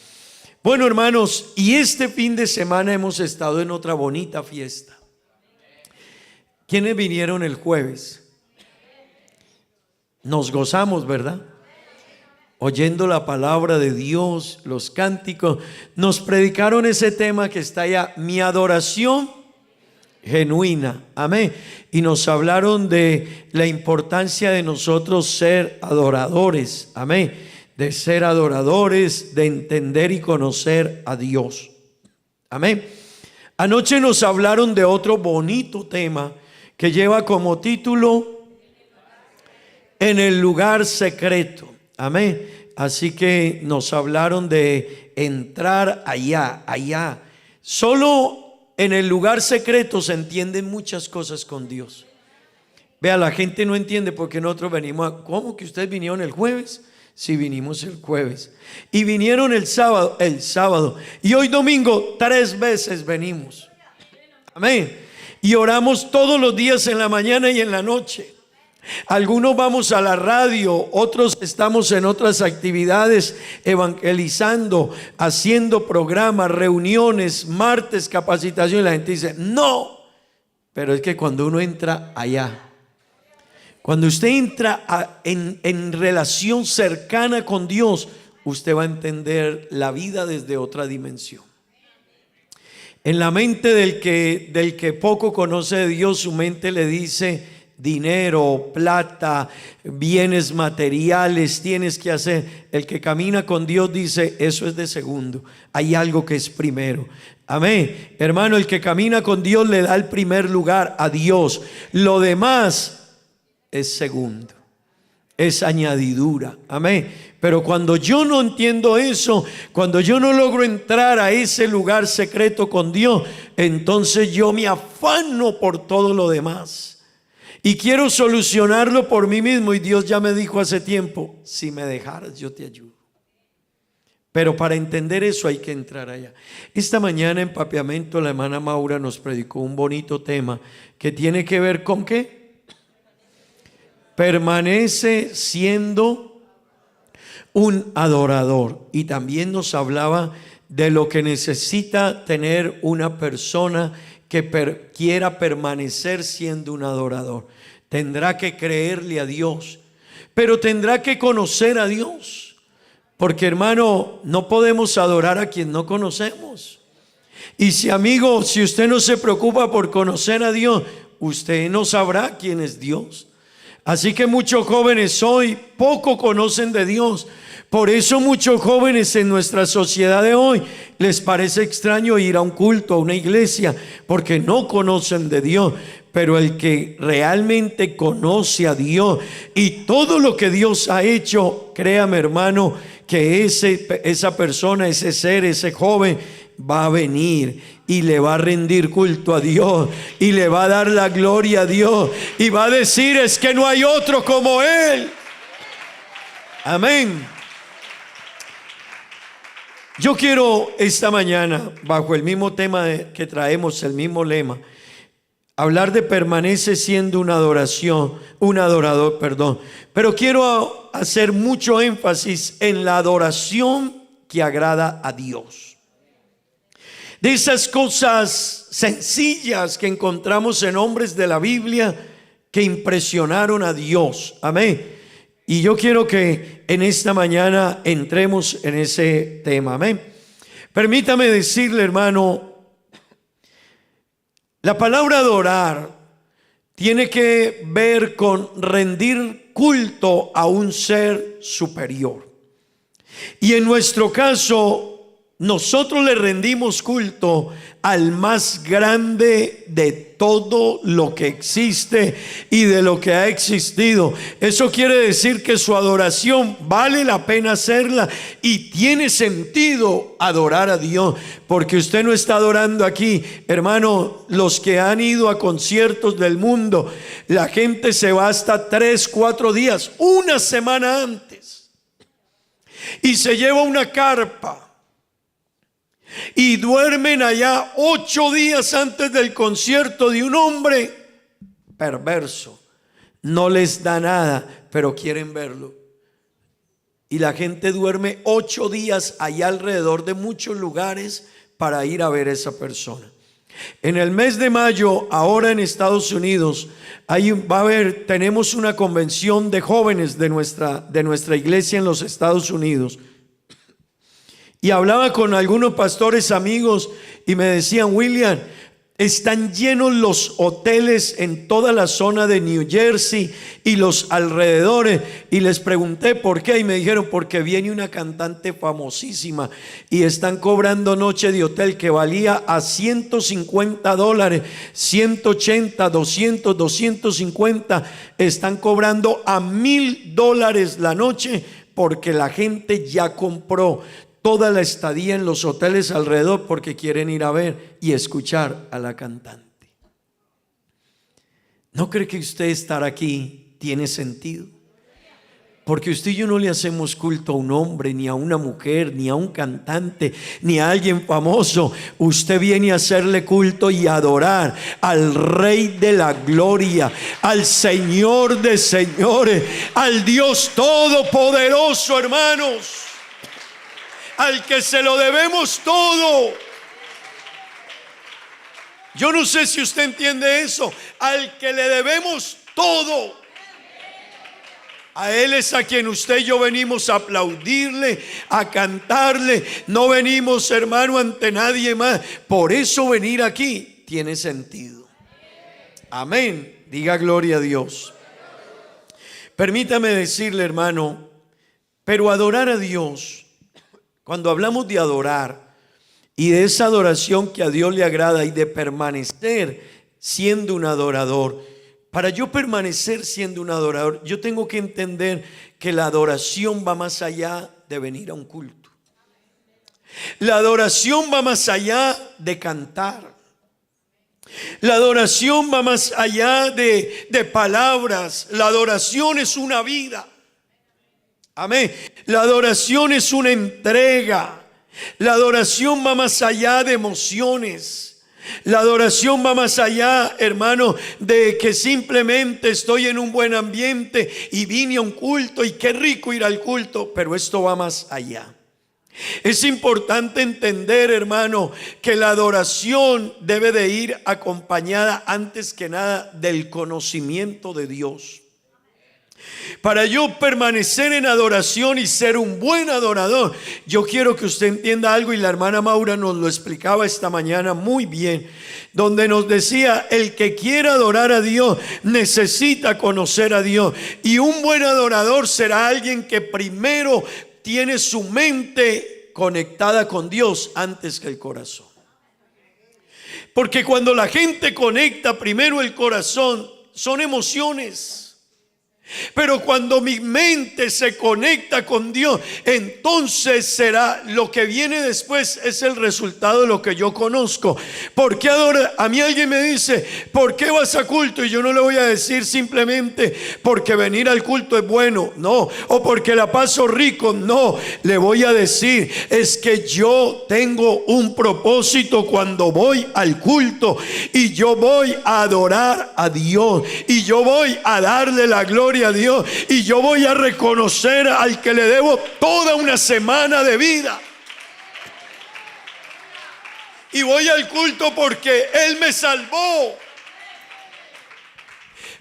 Bueno, hermanos, y este fin de semana hemos estado en otra bonita fiesta. ¿Quiénes vinieron el jueves? Nos gozamos, ¿verdad? Oyendo la palabra de Dios, los cánticos. Nos predicaron ese tema que está allá, mi adoración genuina. Amén. Y nos hablaron de la importancia de nosotros ser adoradores. Amén. De ser adoradores, de entender y conocer a Dios. Amén. Anoche nos hablaron de otro bonito tema que lleva como título En el lugar secreto. Amén. Así que nos hablaron de entrar allá. Solo en el lugar secreto se entienden muchas cosas con Dios. Vea, la gente no entiende porque nosotros venimos ¿cómo que ustedes vinieron el jueves? Sí, vinimos el jueves. Y vinieron el sábado. Y hoy domingo 3 veces venimos. Amén. Y oramos todos los días en la mañana y en la noche. Algunos vamos a la radio, otros estamos en otras actividades evangelizando, haciendo programas, reuniones, martes, capacitación. Y la gente dice, no. Pero es que cuando uno entra allá, cuando usted entra en relación cercana con Dios, usted va a entender la vida desde otra dimensión. En la mente del que poco conoce de Dios, su mente le dice dinero, plata, bienes materiales, tienes que hacer. El que camina con Dios dice, eso es de segundo, hay algo que es primero. Amén. Hermano, el que camina con Dios le da el primer lugar a Dios. Lo demás es segundo, es añadidura. Amén. Pero cuando yo no entiendo eso, cuando yo no logro entrar a ese lugar secreto con Dios, entonces yo me afano por todo lo demás y quiero solucionarlo por mí mismo. Y Dios ya me dijo hace tiempo, si me dejaras yo te ayudo. Pero para entender eso hay que entrar allá. Esta mañana en Papiamento la hermana Maura nos predicó un bonito tema que tiene que ver con ¿qué? Permanece siendo un adorador. Y también nos hablaba de lo que necesita tener una persona que quiera permanecer siendo un adorador. Tendrá que creerle a Dios, pero tendrá que conocer a Dios. Porque hermano, no podemos adorar a quien no conocemos. Y si amigo, si usted no se preocupa por conocer a Dios, usted no sabrá quién es Dios. Así que muchos jóvenes hoy poco conocen de Dios. Por eso muchos jóvenes en nuestra sociedad de hoy les parece extraño ir a un culto, a una iglesia, porque no conocen de Dios. Pero el que realmente conoce a Dios y todo lo que Dios ha hecho, créame hermano, que esa persona, ese ser, ese joven va a venir y le va a rendir culto a Dios y le va a dar la gloria a Dios y va a decir, es que no hay otro como Él. Amén. Yo quiero esta mañana, bajo el mismo tema que traemos, el mismo lema, hablar de permanece siendo un adorador, pero quiero hacer mucho énfasis en la adoración que agrada a Dios. De esas cosas sencillas que encontramos en hombres de la Biblia que impresionaron a Dios. Amén. Y yo quiero que en esta mañana entremos en ese tema. Amén. Permítame decirle, hermano, la palabra adorar tiene que ver con rendir culto a un ser superior. Y en nuestro caso, nosotros le rendimos culto al más grande de todo lo que existe y de lo que ha existido. Eso quiere decir que su adoración vale la pena hacerla y tiene sentido adorar a Dios, porque usted no está adorando aquí, hermano. Los que han ido a conciertos del mundo, la gente se va hasta 3, 4 días, una semana antes, y se lleva una carpa y duermen allá 8 días antes del concierto de un hombre perverso. No les da nada, pero quieren verlo. Y la gente duerme 8 días allá alrededor de muchos lugares para ir a ver a esa persona. En el mes de mayo, ahora en Estados Unidos, tenemos una convención de jóvenes de nuestra iglesia en los Estados Unidos. Y hablaba con algunos pastores amigos y me decían, William, Están llenos los hoteles en toda la zona de New Jersey y los alrededores. Y les pregunté por qué y me dijeron porque viene una cantante famosísima y están cobrando noche de hotel que valía a $150, 180, 200, 250. Están cobrando a $1,000 la noche porque la gente ya compró toda la estadía en los hoteles alrededor porque quieren ir a ver y escuchar a la cantante. ¿No cree que usted estar aquí tiene sentido? Porque usted y yo no le hacemos culto a un hombre, ni a una mujer, ni a un cantante, ni a alguien famoso. Usted viene a hacerle culto y adorar al Rey de la Gloria, al Señor de señores, al Dios Todopoderoso, hermanos, al que se lo debemos todo. Yo no sé si usted entiende eso. Al que le debemos todo. A Él es a quien usted y yo venimos a aplaudirle, a cantarle. No venimos, hermano, ante nadie más. Por eso venir aquí tiene sentido. Amén. Diga gloria a Dios. Permítame decirle, hermano, pero adorar a Dios, cuando hablamos de adorar y de esa adoración que a Dios le agrada y de permanecer siendo un adorador, para yo permanecer siendo un adorador, yo tengo que entender que la adoración va más allá de venir a un culto. La adoración va más allá de cantar. La adoración va más allá de palabras. La adoración es una vida. Amén. La adoración es una entrega. La adoración va más allá de emociones. La adoración va más allá, hermano, de que simplemente estoy en un buen ambiente y vine a un culto y qué rico ir al culto. Pero esto va más allá. Es importante entender, hermano, que la adoración debe de ir acompañada antes que nada del conocimiento de Dios. Para yo permanecer en adoración y ser un buen adorador, yo quiero que usted entienda algo, y la hermana Maura nos lo explicaba esta mañana muy bien, donde nos decía: el que quiera adorar a Dios necesita conocer a Dios, y un buen adorador será alguien que primero tiene su mente conectada con Dios antes que el corazón. Porque cuando la gente conecta primero el corazón, son emociones. Pero cuando mi mente se conecta con Dios, entonces será lo que viene después, es el resultado de lo que yo conozco. ¿Por qué adora? A mí alguien me dice: ¿por qué vas a culto? Y yo no le voy a decir simplemente porque venir al culto es bueno, no, o porque la paso rico, no. Le voy a decir: es que yo tengo un propósito cuando voy al culto, y yo voy a adorar a Dios, y yo voy a darle la gloria a Dios, y yo voy a reconocer al que le debo toda una semana de vida. Y voy al culto porque Él me salvó,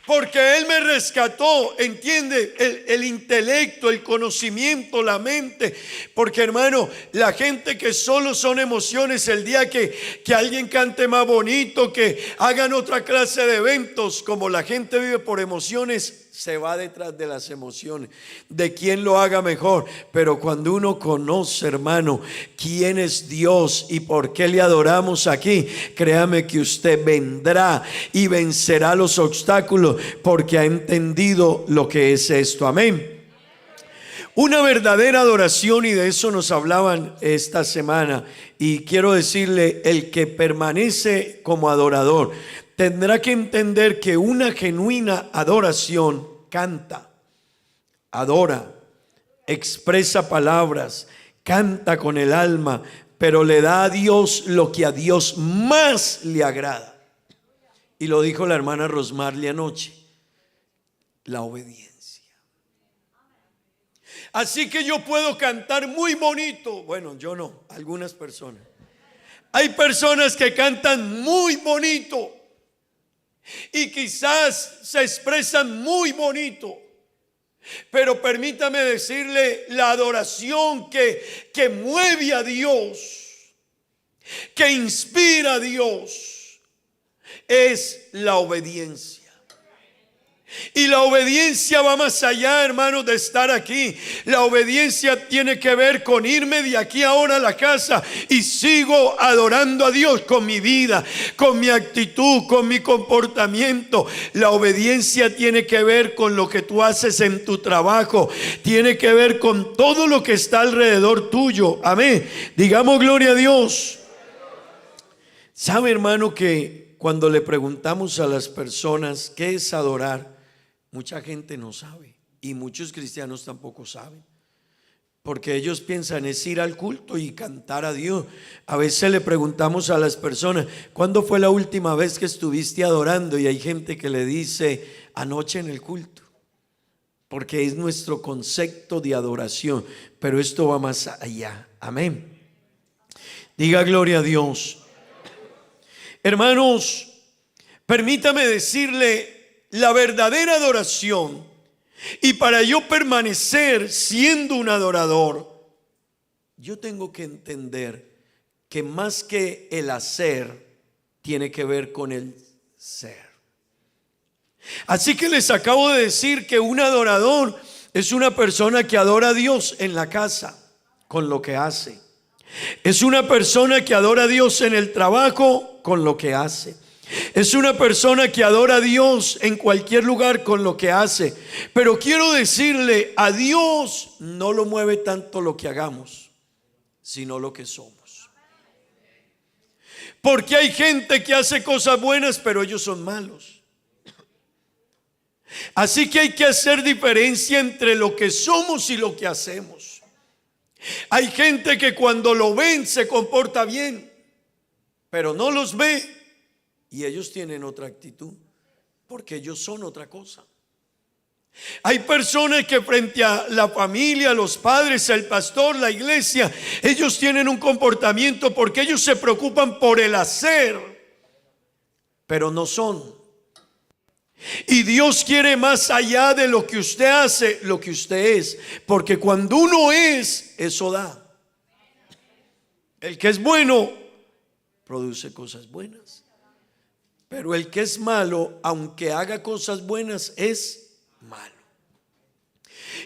porque Él me rescató. Entiende, el intelecto, el conocimiento, la mente. Porque, hermano, la gente que solo son emociones, el día que alguien cante más bonito, que hagan otra clase de eventos, como la gente vive por emociones, se va detrás de las emociones, de quién lo haga mejor. Pero cuando uno conoce, hermano, quién es Dios y por qué le adoramos aquí, créame que usted vendrá y vencerá los obstáculos, porque ha entendido lo que es esto. Amén. Una verdadera adoración, y de eso nos hablaban esta semana, y quiero decirle: el que permanece como adorador tendrá que entender que una genuina adoración canta, adora, expresa palabras, canta con el alma, pero le da a Dios lo que a Dios más le agrada. Y lo dijo la hermana Rosmarly anoche: la obediencia. Así que yo puedo cantar muy bonito. Bueno, yo no, algunas personas. Hay personas que cantan muy bonito y quizás se expresan muy bonito, pero permítame decirle, la adoración que mueve a Dios, que inspira a Dios, es la obediencia. Y la obediencia va más allá, hermanos, de estar aquí. La obediencia tiene que ver con irme de aquí ahora a la casa y sigo adorando a Dios con mi vida, con mi actitud, con mi comportamiento. La obediencia tiene que ver con lo que tú haces en tu trabajo, tiene que ver con todo lo que está alrededor tuyo. Amén. Digamos gloria a Dios. ¿Sabe, hermano, que cuando le preguntamos a las personas qué es adorar, mucha gente no sabe y muchos cristianos tampoco saben? Porque ellos piensan es ir al culto y cantar a Dios. A veces le preguntamos a las personas, ¿cuándo fue la última vez que estuviste adorando? Y hay gente que le dice, anoche en el culto, porque es nuestro concepto de adoración. Pero esto va más allá. Amén. Diga gloria a Dios. Hermanos, permítame decirle, la verdadera adoración, y para yo permanecer siendo un adorador, yo tengo que entender que más que el hacer, tiene que ver con el ser. Así que les acabo de decir que un adorador es una persona que adora a Dios en la casa, con lo que hace. Es una persona que adora a Dios en el trabajo, con lo que hace. Es una persona que adora a Dios en cualquier lugar con lo que hace. Pero quiero decirle, a Dios no lo mueve tanto lo que hagamos, sino lo que somos. Porque hay gente que hace cosas buenas, pero ellos son malos. Así que hay que hacer diferencia entre lo que somos y lo que hacemos. Hay gente que cuando lo ven se comporta bien, pero no los ve y ellos tienen otra actitud, porque ellos son otra cosa. Hay personas que frente a la familia, los padres, el pastor, la iglesia, ellos tienen un comportamiento porque ellos se preocupan por el hacer, pero no son. Y Dios quiere más allá de lo que usted hace, lo que usted es, porque cuando uno es, eso da. El que es bueno produce cosas buenas. Pero el que es malo, aunque haga cosas buenas, es malo.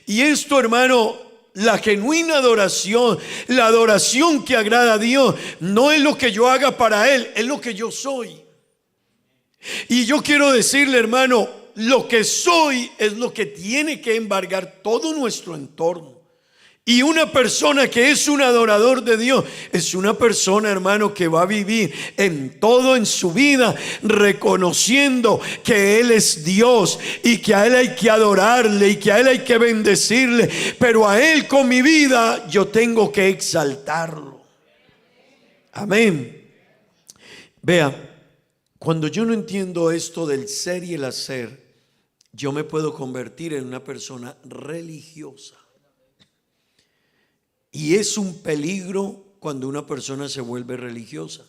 Y esto, hermano, la genuina adoración, la adoración que agrada a Dios, no es lo que yo haga para Él, es lo que yo soy. Y yo quiero decirle, hermano, lo que soy es lo que tiene que embargar todo nuestro entorno. Y una persona que es un adorador de Dios es una persona, hermano, que va a vivir en todo en su vida reconociendo que Él es Dios y que a Él hay que adorarle y que a Él hay que bendecirle, pero a Él con mi vida yo tengo que exaltarlo. Amén. Vea, cuando yo no entiendo esto del ser y el hacer, yo me puedo convertir en una persona religiosa. Y es un peligro cuando una persona se vuelve religiosa,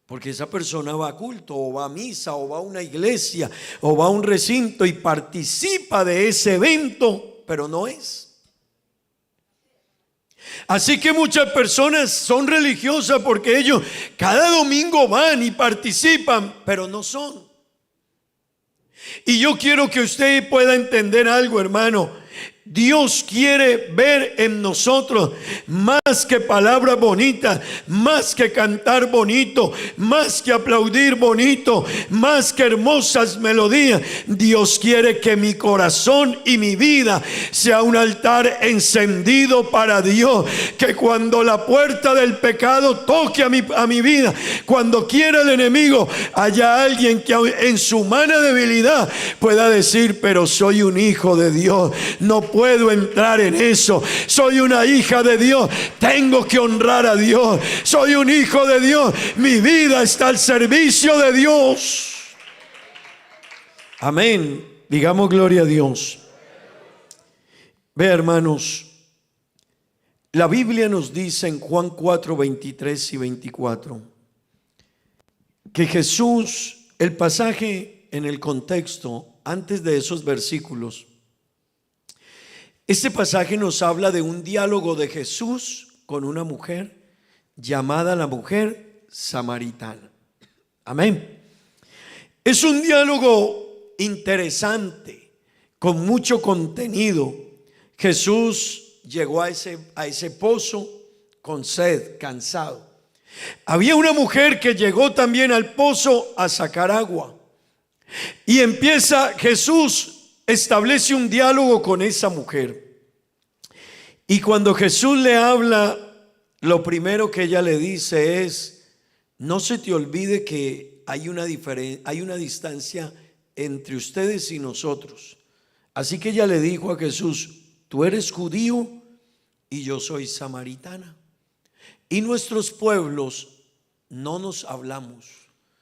porque esa persona va a culto o va a misa o va a una iglesia o va a un recinto y participa de ese evento, pero no es. Así que muchas personas son religiosas porque ellos cada domingo van y participan, pero no son. Y yo quiero que usted pueda entender algo, hermano. Dios quiere ver en nosotros más que palabras bonitas, más que cantar bonito, más que aplaudir bonito, más que hermosas melodías. Dios quiere que mi corazón y mi vida sea un altar encendido para Dios. Que cuando la puerta del pecado toque a mi vida, cuando quiera el enemigo, haya alguien que en su humana debilidad pueda decir, pero soy un hijo de Dios, no puedo entrar en eso. Soy una hija de Dios, tengo que honrar a Dios. Soy un hijo de Dios, mi vida está al servicio de Dios. Amén. Digamos gloria a Dios. Ve, hermanos, la Biblia nos dice en Juan 4, 23 y 24 que Jesús, el pasaje en el contexto antes de esos versículos, este pasaje nos habla de un diálogo de Jesús con una mujer llamada la mujer samaritana. Amén. Es un diálogo interesante, con mucho contenido. Jesús llegó a ese pozo con sed, cansado. Había una mujer que llegó también al pozo a sacar agua. Y Jesús establece un diálogo con esa mujer. Y cuando Jesús le habla, lo primero que ella le dice es: no se te olvide que hay una distancia entre ustedes y nosotros. Así que ella le dijo a Jesús: tú eres judío y yo soy samaritana. Y nuestros pueblos no nos hablamos,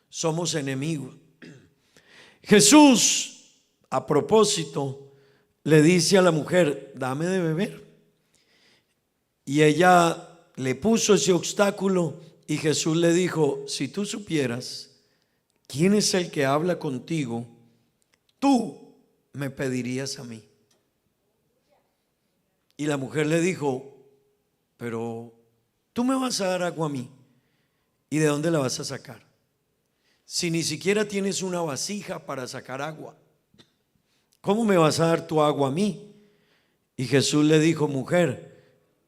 somos enemigos. Jesús, a propósito, le dice a la mujer: dame de beber. Y ella le puso ese obstáculo y Jesús le dijo: si tú supieras quién es el que habla contigo, tú me pedirías a mí. Y la mujer le dijo: pero tú me vas a dar agua a mí, ¿y de dónde la vas a sacar? Si ni siquiera tienes una vasija para sacar agua, ¿cómo me vas a dar tu agua a mí? Y Jesús le dijo: mujer,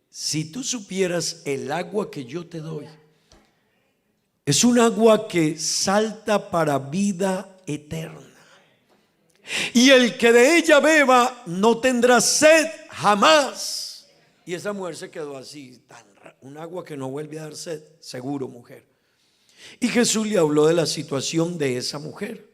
si tú supieras el agua que yo te doy, es un agua que salta para vida eterna, y el que de ella beba no tendrá sed jamás. Y esa mujer se quedó así, un agua que no vuelve a dar sed, seguro, mujer. Y Jesús le habló de la situación de esa mujer.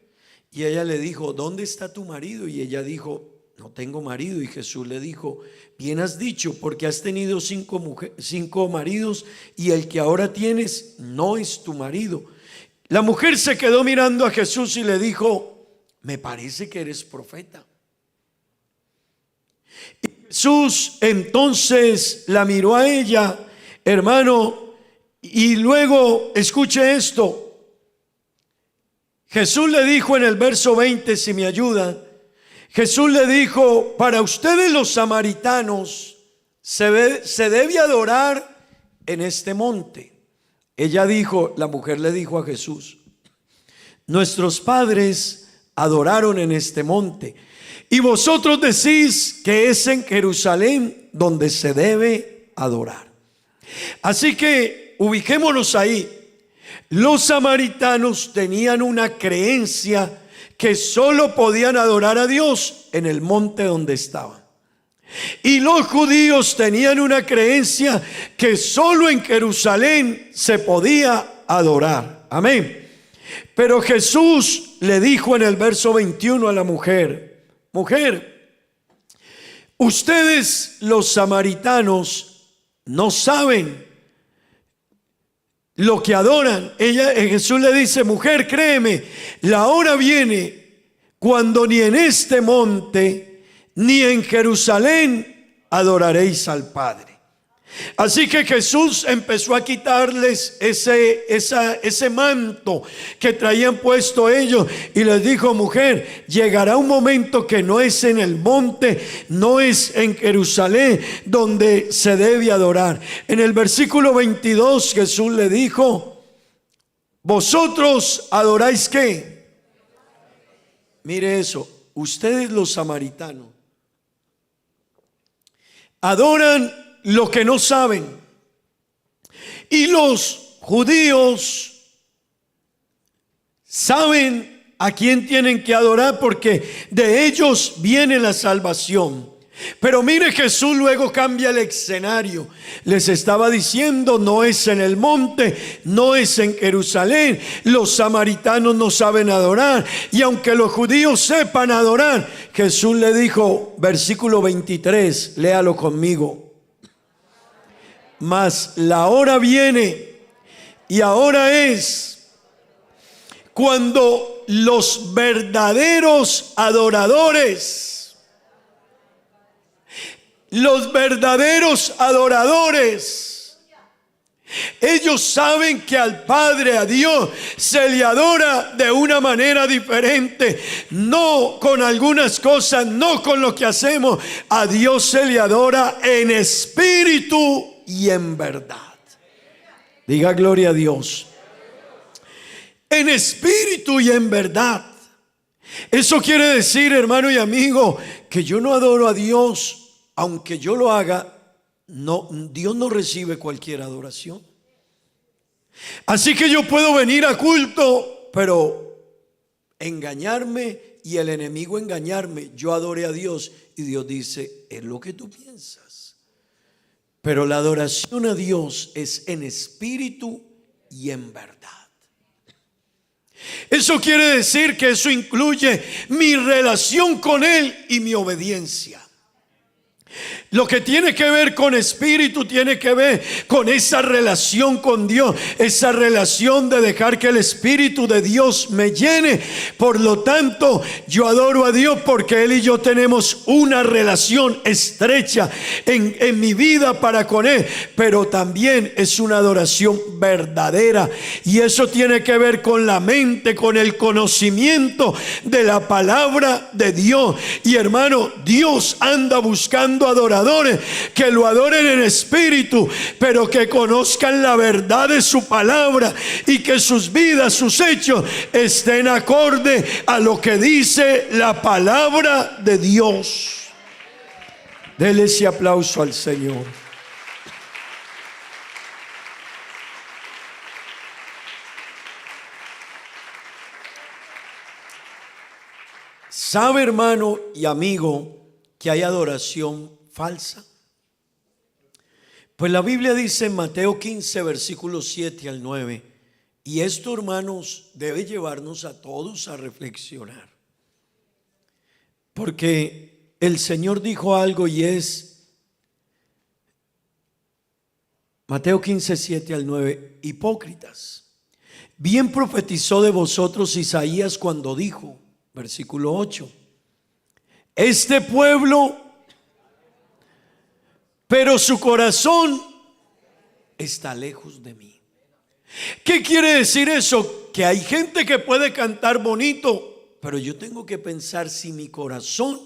Y ella le dijo: ¿dónde está tu marido? Y ella dijo: no tengo marido. Y Jesús le dijo: bien has dicho, porque has tenido 5 maridos y el que ahora tienes no es tu marido. La mujer se quedó mirando a Jesús y le dijo: me parece que eres profeta. Y Jesús entonces la miró a ella, hermano, y luego escuche esto. Jesús le dijo en el verso 20, si me ayuda, Jesús le dijo: para ustedes los samaritanos se debe adorar en este monte. Ella dijo, la mujer le dijo a Jesús: nuestros padres adoraron en este monte, y vosotros decís que es en Jerusalén donde se debe adorar. Así que ubiquémonos ahí. Los samaritanos tenían una creencia que solo podían adorar a Dios en el monte donde estaban. Y los judíos tenían una creencia que solo en Jerusalén se podía adorar. Amén. Pero Jesús le dijo en el verso 21 a la mujer: mujer, ustedes los samaritanos no saben lo que adoran. Jesús le dice: mujer, créeme, la hora viene cuando ni en este monte ni en Jerusalén adoraréis al Padre. Así que Jesús empezó a quitarles ese manto que traían puesto ellos y les dijo: mujer, llegará un momento que no es en el monte, no es en Jerusalén donde se debe adorar. En el versículo 22 Jesús le dijo: vosotros adoráis ¿qué? Mire eso, ustedes los samaritanos adoran lo que no saben, y los judíos saben a quién tienen que adorar, porque de ellos viene la salvación. Pero mire, Jesús luego cambia el escenario. Les estaba diciendo: no es en el monte, no es en Jerusalén. Los samaritanos no saben adorar, y aunque los judíos sepan adorar, Jesús le dijo, versículo 23, léalo conmigo: mas la hora viene, y ahora es, cuando los verdaderos adoradores, ellos saben que al Padre, a Dios, se le adora de una manera diferente, no con algunas cosas, no con lo que hacemos. A Dios se le adora en espíritu y en verdad. Diga gloria a Dios. En espíritu y en verdad. Eso quiere decir, hermano y amigo, que yo no adoro a Dios, aunque yo lo haga, no, Dios no recibe cualquier adoración. Así que yo puedo venir a culto, pero engañarme y el enemigo engañarme. Yo adoré a Dios y Dios dice, es lo que tú piensas. Pero la adoración a Dios es en espíritu y en verdad. Eso quiere decir que eso incluye mi relación con Él y mi obediencia. Lo que tiene que ver con espíritu tiene que ver con esa relación con Dios, esa relación de dejar que el Espíritu de Dios me llene. Por lo tanto, yo adoro a Dios porque Él y yo tenemos una relación estrecha en mi vida para con Él, pero también es una adoración verdadera, y eso tiene que ver con la mente, con el conocimiento de la palabra de Dios. Y hermano, Dios anda buscando adoradores que lo adoren en espíritu, pero que conozcan la verdad de su palabra y que sus vidas, sus hechos estén acorde a lo que dice la palabra de Dios. Dele ese aplauso al Señor. ¿Sabe, hermano y amigo, que hay adoración falsa? Pues la Biblia dice en Mateo 15, versículos 7 al 9, y esto, hermanos, debe llevarnos a todos a reflexionar, porque el Señor dijo algo, y es Mateo 15, 7 al 9, hipócritas, bien profetizó de vosotros Isaías cuando dijo, versículo 8, este pueblo, pero su corazón está lejos de mí. ¿Qué quiere decir eso? Que hay gente que puede cantar bonito, pero yo tengo que pensar si mi corazón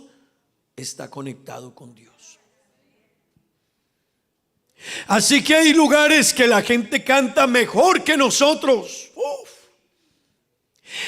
está conectado con Dios. Así que hay lugares que la gente canta mejor que nosotros.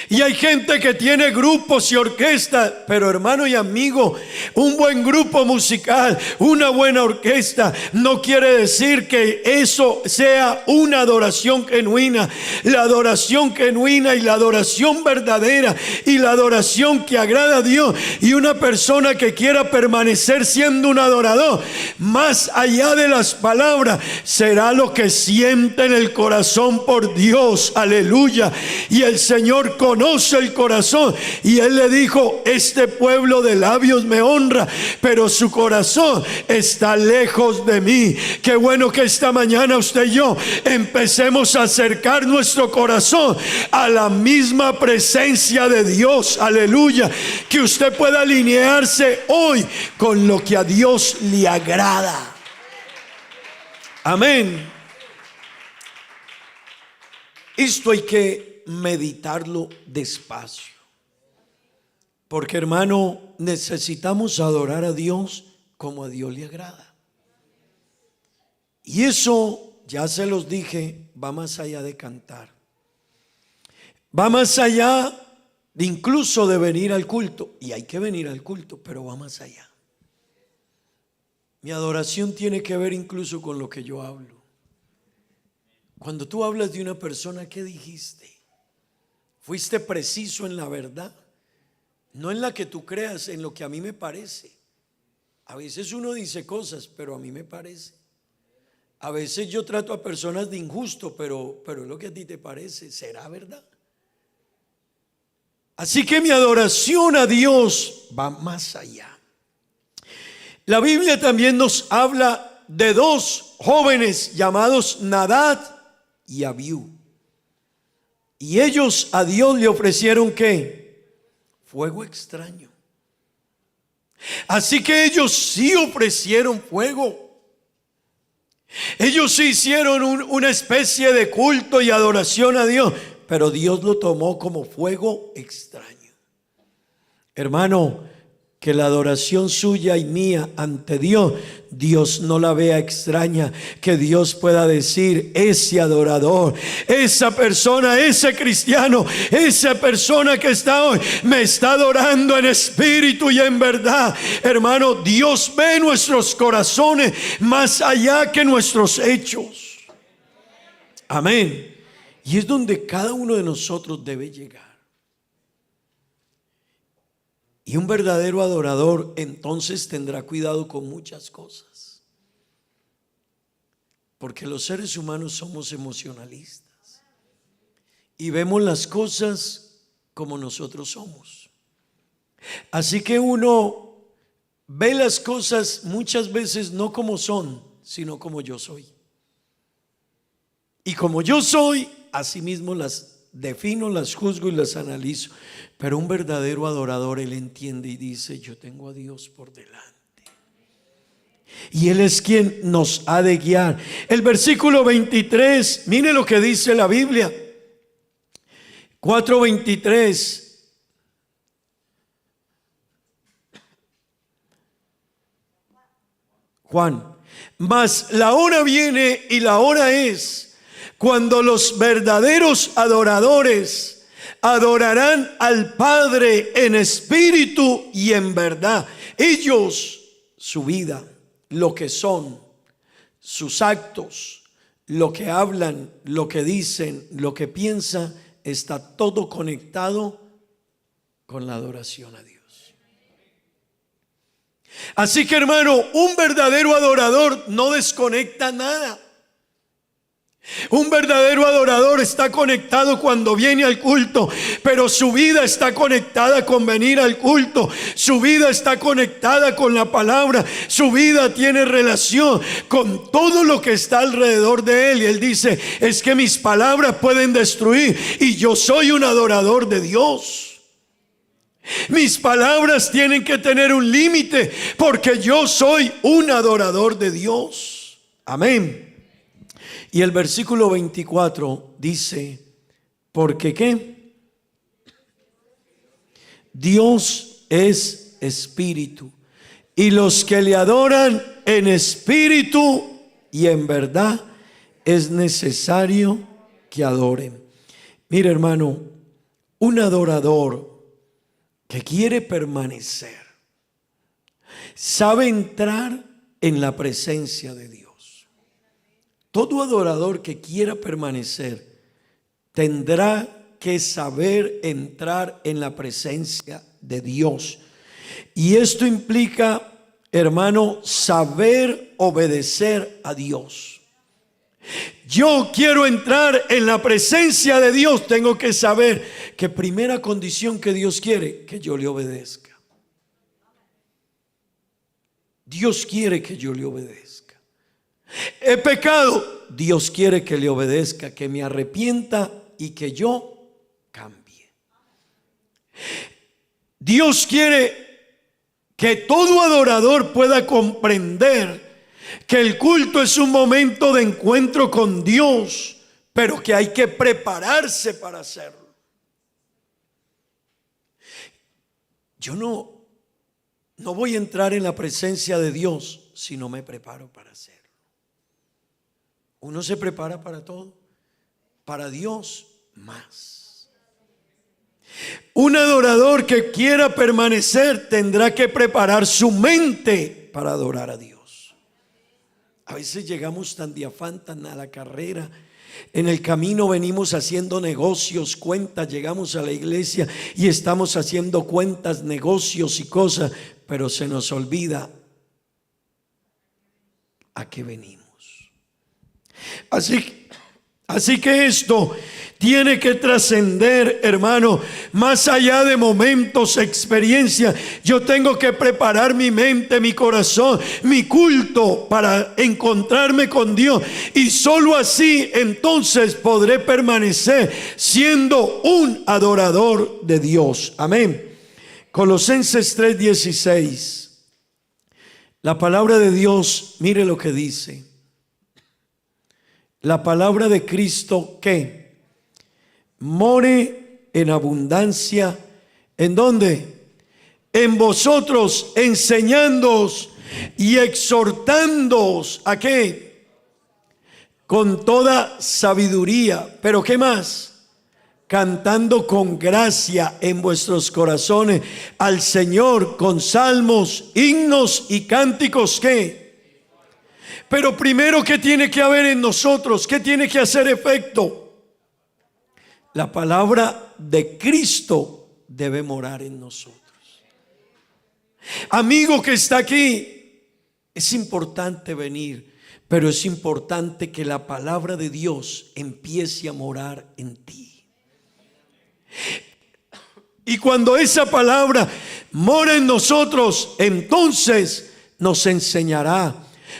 Y hay gente que tiene grupos y orquestas, pero hermano y amigo, un buen grupo musical, una buena orquesta, no quiere decir que eso sea una adoración genuina. La adoración genuina y la adoración verdadera y la adoración que agrada a Dios, y una persona que quiera permanecer siendo un adorador, más allá de las palabras, será lo que siente en el corazón por Dios. Aleluya. Y el Señor conoce el corazón, y Él le dijo, este pueblo de labios me honra, pero su corazón está lejos de mí. Qué bueno que esta mañana usted y yo empecemos a acercar nuestro corazón a la misma presencia de Dios. Aleluya. Que usted pueda alinearse hoy con lo que a Dios le agrada. Amén. Esto hay que meditarlo despacio, porque hermano, necesitamos adorar a Dios como a Dios le agrada, y eso, ya se los dije, va más allá de cantar, va más allá de incluso de venir al culto, y hay que venir al culto, pero va más allá. Mi adoración tiene que ver incluso con lo que yo hablo. Cuando tú hablas de una persona, ¿qué dijiste? ¿Fuiste preciso en la verdad? No en la que tú creas, en lo que a mí me parece. A veces uno dice cosas, pero a mí me parece. A veces yo trato a personas de injusto, pero es lo que a ti te parece. ¿Será verdad? Así que mi adoración a Dios va más allá. La Biblia también nos habla de dos jóvenes llamados Nadab y Abiú. Y ellos a Dios le ofrecieron ¿qué? Fuego extraño. Así que ellos sí ofrecieron fuego. Ellos sí hicieron una especie de culto y adoración a Dios, pero Dios lo tomó como fuego extraño. Hermano, que la adoración suya y mía ante Dios, Dios no la vea extraña, que Dios pueda decir: ese adorador, esa persona, ese cristiano, esa persona que está hoy, me está adorando en espíritu y en verdad. Hermano, Dios ve nuestros corazones más allá que nuestros hechos. Amén. Y es donde cada uno de nosotros debe llegar. Y un verdadero adorador entonces tendrá cuidado con muchas cosas, porque los seres humanos somos emocionalistas y vemos las cosas como nosotros somos. Así que uno ve las cosas muchas veces no como son, sino como yo soy. Y como yo soy, así mismo las defino, las juzgo y las analizo. Pero un verdadero adorador, él entiende y dice: yo tengo a Dios por delante, y Él es quien nos ha de guiar. El versículo 23, mire lo que dice la Biblia, 4:23. Juan: mas la hora viene y la hora es cuando los verdaderos adoradores adorarán al Padre en espíritu y en verdad. Ellos, su vida, lo que son, sus actos, lo que hablan, lo que dicen, lo que piensan, está todo conectado con la adoración a Dios. Así que, hermano, un verdadero adorador no desconecta nada. Un verdadero adorador está conectado cuando viene al culto, pero su vida está conectada con venir al culto. Su vida está conectada con la palabra. Su vida tiene relación con todo lo que está alrededor de él. Y él dice: es que mis palabras pueden destruir, y yo soy un adorador de Dios. Mis palabras tienen que tener un límite, porque yo soy un adorador de Dios. Amén. Y el versículo 24 dice: porque ¿qué? Dios es espíritu, y los que le adoran en espíritu y en verdad es necesario que adoren. Mira, hermano, un adorador que quiere permanecer sabe entrar en la presencia de Dios. Todo adorador que quiera permanecer tendrá que saber entrar en la presencia de Dios. Y esto implica, hermano, saber obedecer a Dios. Yo quiero entrar en la presencia de Dios, tengo que saber que primera condición que Dios quiere, que yo le obedezca. Dios quiere que yo le obedezca. He pecado, Dios quiere que le obedezca, que me arrepienta y que yo cambie. Dios quiere que todo adorador pueda comprender que el culto es un momento de encuentro con Dios, pero que hay que prepararse para hacerlo. Yo no voy a entrar en la presencia de Dios si no me preparo para hacerlo. Uno se prepara para todo, para Dios más. Un adorador que quiera permanecer tendrá que preparar su mente para adorar a Dios. A veces llegamos tan de afán, tan a la carrera. En el camino venimos haciendo negocios, cuentas, llegamos a la iglesia y estamos haciendo cuentas, negocios y cosas, pero se nos olvida a qué venimos. Así que esto tiene que trascender, hermano, más allá de momentos, experiencias. Yo tengo que preparar mi mente, mi corazón, mi culto para encontrarme con Dios. Y solo así entonces podré permanecer siendo un adorador de Dios. Amén. Colosenses 3:16. La palabra de Dios, mire lo que dice. La palabra de Cristo que more en abundancia. ¿En dónde? en vosotros, enseñándoos y exhortándoos, ¿a qué? Con toda sabiduría. ¿Pero qué más? Cantando con gracia en vuestros corazones al Señor con salmos, himnos y cánticos. ¿Qué? Pero primero, ¿qué tiene que haber en nosotros? ¿Qué tiene que hacer efecto? La palabra de Cristo debe morar en nosotros. Amigo que está aquí, es importante venir, pero es importante que la palabra de Dios empiece a morar en ti. Y cuando esa palabra mora en nosotros, entonces nos enseñará,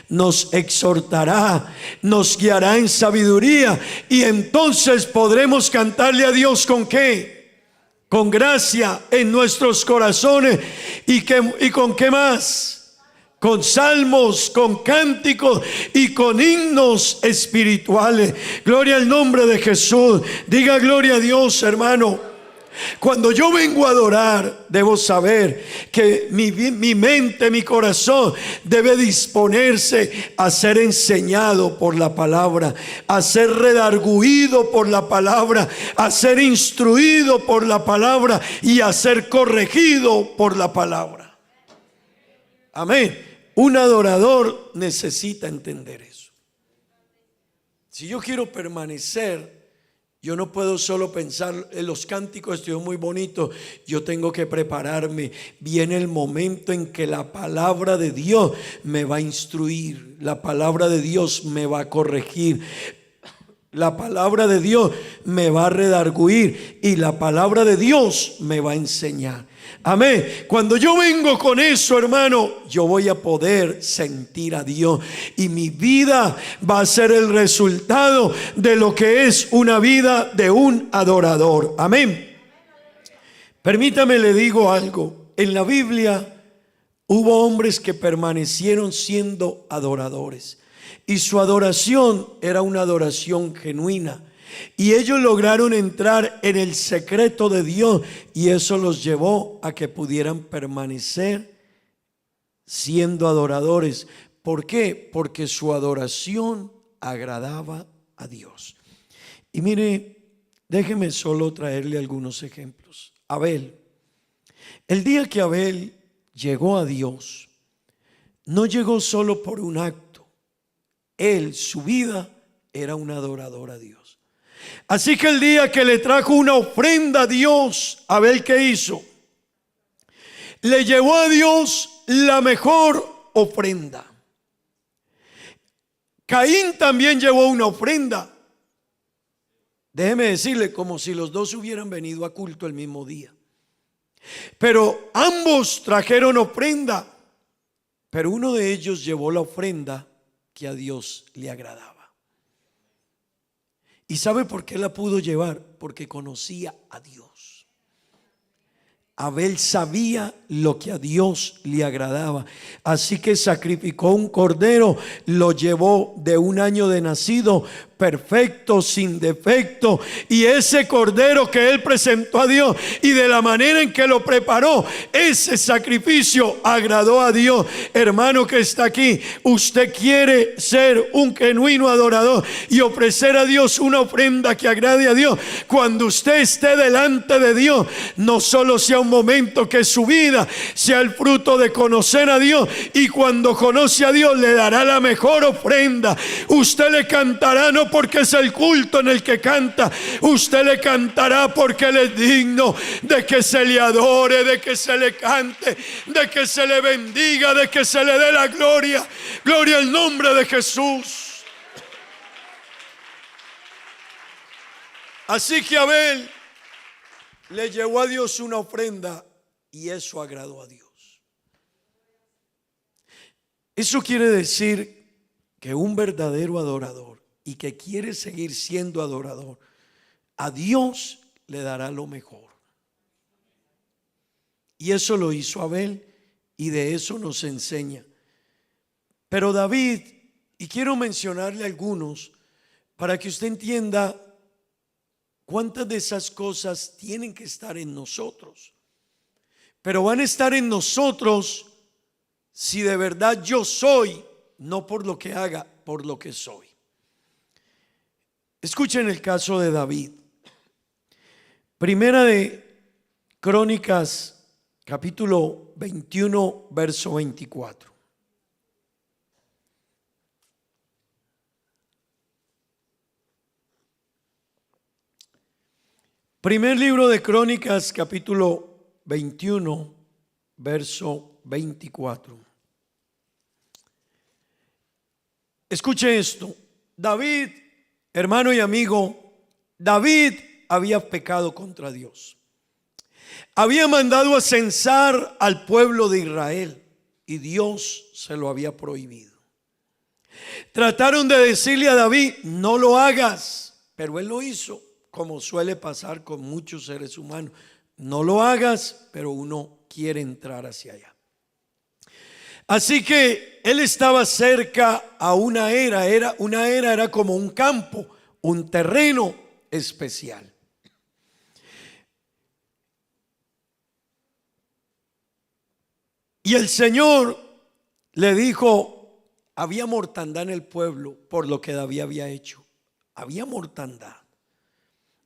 nos exhortará, nos guiará en sabiduría, y entonces podremos cantarle a Dios ¿con qué? Con gracia en nuestros corazones. ¿Y con qué más? Con salmos, con cánticos y con himnos espirituales. Gloria al nombre de Jesús. Diga gloria a Dios, hermano. Cuando yo vengo a adorar, debo saber que mi mente, mi corazón debe disponerse a ser enseñado por la palabra, a ser redarguido por la palabra, a ser instruido por la palabra y a ser corregido por la palabra. Amén. Un adorador necesita entender eso. Si yo quiero permanecer, yo no puedo solo pensar en los cánticos, estuvieron muy bonitos. Yo tengo que prepararme. Viene el momento en que la palabra de Dios me va a instruir. La palabra de Dios me va a corregir. La palabra de Dios me va a redarguir. Y la palabra de Dios me va a enseñar. Amén. Cuando yo vengo con eso, hermano, yo voy a poder sentir a Dios, y mi vida va a ser el resultado de lo que es una vida de un adorador. Amén. Permítame, le digo algo. En la Biblia hubo hombres que permanecieron siendo adoradores, y su adoración era una adoración genuina. Y ellos lograron entrar en el secreto de Dios, y eso los llevó a que pudieran permanecer siendo adoradores. ¿Por qué? Porque su adoración agradaba a Dios. Y mire, déjeme solo traerle algunos ejemplos. Abel, el día que Abel llegó a Dios, no llegó solo por un acto. Él, su vida era un adorador a Dios. Así que el día que le trajo una ofrenda a Dios, Abel, ¿qué hizo? Le llevó a Dios la mejor ofrenda. Caín también llevó una ofrenda. Déjeme decirle, como si los dos hubieran venido a culto el mismo día. Pero ambos trajeron ofrenda, pero uno de ellos llevó la ofrenda que a Dios le agradaba. ¿Y sabe por qué la pudo llevar? Porque conocía a Dios. Abel sabía lo que a Dios le agradaba, así que sacrificó un cordero, lo llevó de 1 año de nacido, perfecto, sin defecto, y ese cordero que él presentó a Dios, y de la manera en que lo preparó, ese sacrificio agradó a Dios. Hermano que está aquí, usted quiere ser un genuino adorador y ofrecer a Dios una ofrenda que agrade a Dios. Cuando usted esté delante de Dios, no solo sea un momento, que su vida sea el fruto de conocer a Dios, y cuando conoce a Dios le dará la mejor ofrenda. Usted le cantará no porque es el culto en el que canta, usted le cantará porque él es digno de que se le adore, de que se le cante, de que se le bendiga, de que se le dé la gloria. Gloria al nombre de Jesús. Así que Abel le llevó a Dios una ofrenda, y eso agradó a Dios. Eso quiere decir que un verdadero adorador, y que quiere seguir siendo adorador, a Dios le dará lo mejor. Y eso lo hizo Abel, y de eso nos enseña. Pero David, y quiero mencionarle algunos para que usted entienda cuántas de esas cosas tienen que estar en nosotros. pero van a estar en nosotros si de verdad yo soy, no por lo que haga, por lo que soy. Escuchen el caso de David. Primera de Crónicas, capítulo 21, verso 24. Primer libro de Crónicas, capítulo 21, verso 24. Escuche esto. David, hermano y amigo, David había pecado contra Dios. Había mandado a censar al pueblo de Israel y Dios se lo había prohibido. Trataron de decirle a David, no lo hagas, pero él lo hizo, como suele pasar con muchos seres humanos. No lo hagas, pero uno quiere entrar hacia allá. Así que él estaba cerca a una era. Era como un campo, un terreno especial. Y el Señor le dijo, había mortandad en el pueblo por lo que David había hecho. Había mortandad.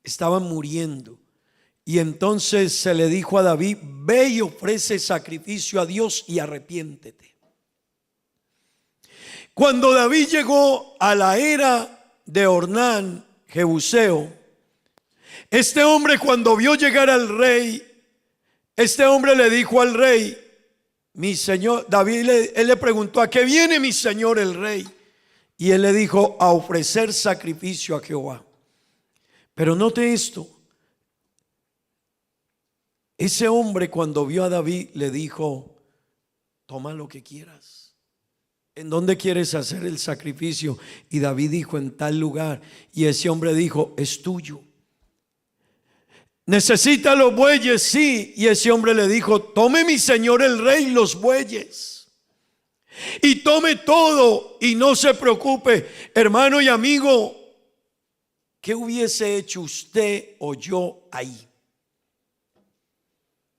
Estaban muriendo. Y entonces se le dijo a David, ve y ofrece sacrificio a Dios y arrepiéntete. Cuando David llegó a la era de Ornán, Jebuseo, este hombre cuando vio llegar al rey, este hombre le dijo al rey, mi señor, David, él le preguntó, ¿a qué viene mi señor el rey? Y él le dijo, a ofrecer sacrificio a Jehová. Pero note esto, ese hombre cuando vio a David le dijo, toma lo que quieras. ¿En dónde quieres hacer el sacrificio? Y David dijo, en tal lugar. Y ese hombre dijo, es tuyo. ¿Necesita los bueyes? Sí. Y ese hombre le dijo, tome mi señor el rey los bueyes. Y tome todo y no se preocupe. Hermano y amigo, ¿qué hubiese hecho usted o yo ahí?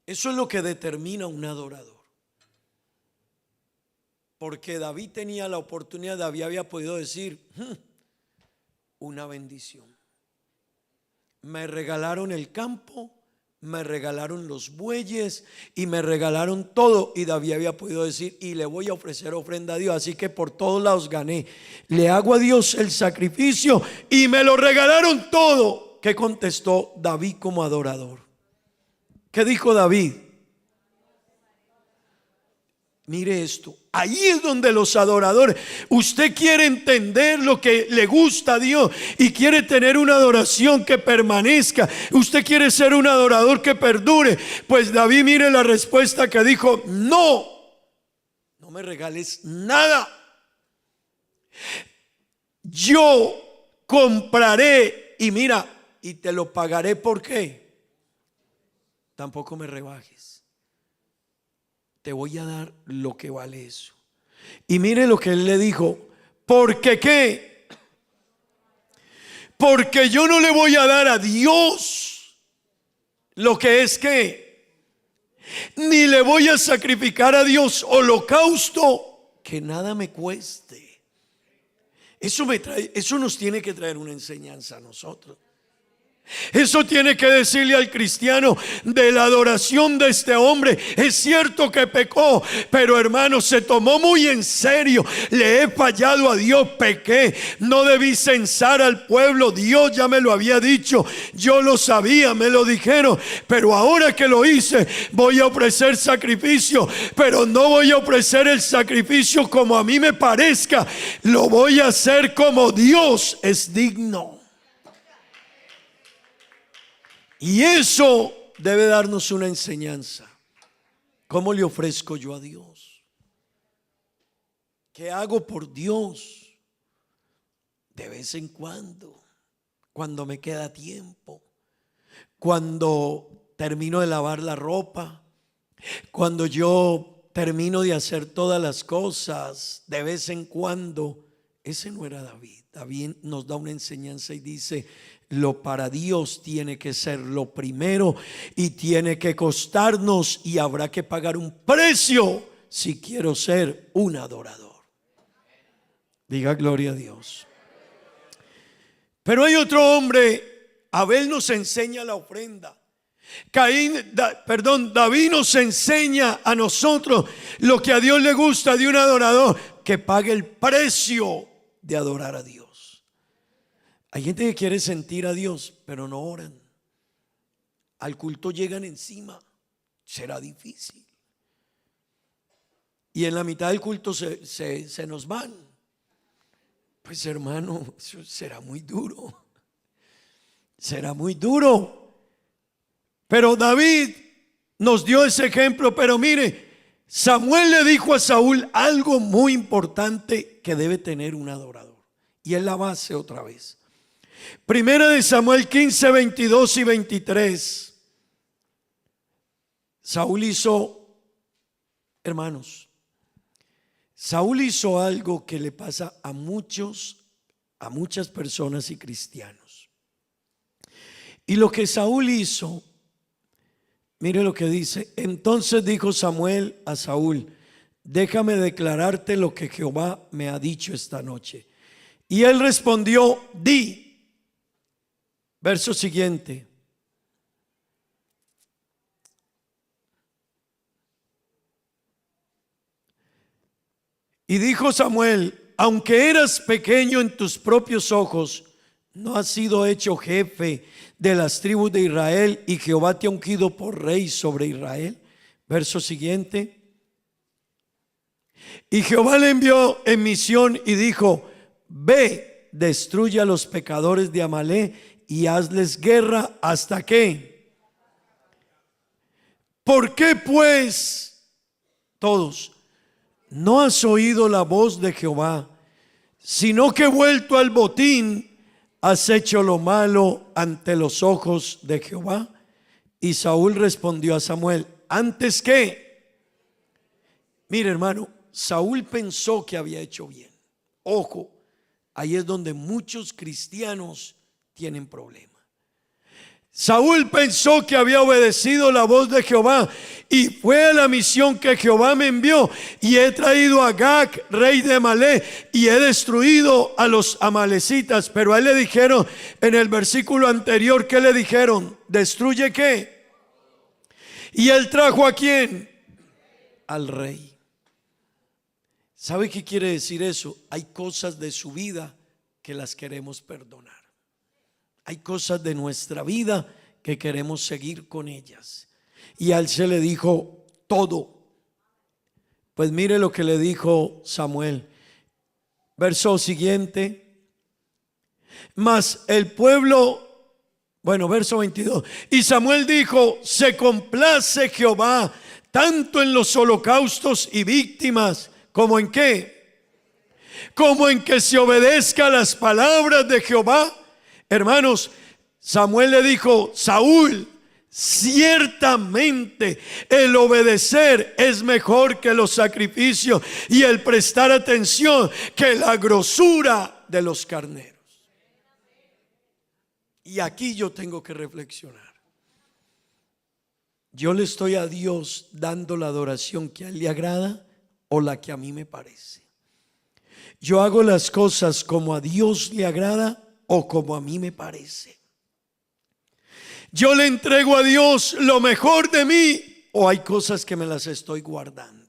Eso es lo que determina un adorador. Porque David tenía la oportunidad, David había podido decir, una bendición. Me regalaron el campo, me regalaron los bueyes y me regalaron todo. Y David había podido decir, y le voy a ofrecer ofrenda a Dios, así que por todos lados gané. Le hago a Dios el sacrificio y me lo regalaron todo. ¿Qué contestó David como adorador? ¿Qué dijo David? Mire esto, ahí es donde los adoradores, usted quiere entender lo que le gusta a Dios y quiere tener una adoración que permanezca, usted quiere ser un adorador que perdure, pues David, mire la respuesta que dijo, no me regales nada, yo compraré y mira, y te lo pagaré. ¿Por qué? Tampoco me rebajes. Te voy a dar lo que vale eso. Y mire lo que él le dijo. ¿Porque qué? Porque yo no le voy a dar a Dios lo que es que, ni le voy a sacrificar a Dios holocausto que nada me cueste. Eso nos tiene que traer una enseñanza a nosotros. Eso tiene que decirle al cristiano de la adoración de este hombre. Es cierto que pecó, pero hermano, se tomó muy en serio. Le he fallado a Dios, pequé, no debí censar al pueblo. Dios ya me lo había dicho, yo lo sabía, me lo dijeron, pero ahora que lo hice voy a ofrecer sacrificio, pero no voy a ofrecer el sacrificio como a mí me parezca, lo voy a hacer como Dios es digno. Y eso debe darnos una enseñanza. ¿Cómo le ofrezco yo a Dios? ¿Qué hago por Dios? De vez en cuando me queda tiempo, cuando termino de lavar la ropa, cuando yo termino de hacer todas las cosas, de vez en cuando. Ese no era David. David nos da una enseñanza y dice, lo para Dios tiene que ser lo primero y tiene que costarnos y habrá que pagar un precio si quiero ser un adorador. Diga gloria a Dios. Pero hay otro hombre, Abel nos enseña la ofrenda. David nos enseña a nosotros lo que a Dios le gusta de un adorador, que pague el precio de adorar a Dios. Hay gente que quiere sentir a Dios, pero no oran. Al culto llegan encima, será difícil. Y en la mitad del culto se nos van. Pues hermano, eso será muy duro. Será muy duro. Pero David nos dio ese ejemplo. Pero mire, Samuel le dijo a Saúl algo muy importante que debe tener un adorador. Y es la base otra vez. Primera de Samuel 15, 22 y 23. Saúl hizo, hermanos, Saúl hizo algo que le pasa a muchas personas y cristianos. Y lo que Saúl hizo, mire lo que dice. Entonces dijo Samuel a Saúl: déjame declararte lo que Jehová me ha dicho esta noche. Y él respondió: di. Verso siguiente. Y dijo Samuel: aunque eras pequeño en tus propios ojos, no has sido hecho jefe de las tribus de Israel, y Jehová te ha ungido por rey sobre Israel. Verso siguiente. Y Jehová le envió en misión y dijo: ve, destruye a los pecadores de Amalek y hazles guerra. ¿Hasta qué? ¿Por qué pues, todos, no has oído la voz de Jehová, sino que vuelto al botín has hecho lo malo ante los ojos de Jehová? Y Saúl respondió a Samuel: antes que, mire hermano, Saúl pensó que había hecho bien. Ojo, ahí es donde muchos cristianos tienen problemas. Saúl pensó que había obedecido la voz de Jehová y fue a la misión que Jehová me envió, y he traído a Agag, rey de Amalek, y he destruido a los amalecitas. Pero a él le dijeron en el versículo anterior, ¿qué le dijeron? ¿Destruye qué? Y él trajo ¿a quién? Al rey. ¿Sabe qué quiere decir eso? Hay cosas de su vida que las queremos perdonar. Hay cosas de nuestra vida que queremos seguir con ellas. Y a él se le dijo todo. Pues mire lo que le dijo Samuel. Verso siguiente. Mas el pueblo, verso 22. Y Samuel dijo: se complace Jehová tanto en los holocaustos y víctimas, como en qué, como en que se obedezca las palabras de Jehová. Hermanos, Samuel le dijo: Saúl, ciertamente el obedecer es mejor que los sacrificios, y el prestar atención que la grosura de los carneros. Y aquí yo tengo que reflexionar. ¿Yo le estoy a Dios dando la adoración que a Él le agrada o la que a mí me parece? ¿Yo hago las cosas como a Dios le agrada o como a mí me parece? ¿Yo le entrego a Dios lo mejor de mí o hay cosas que me las estoy guardando?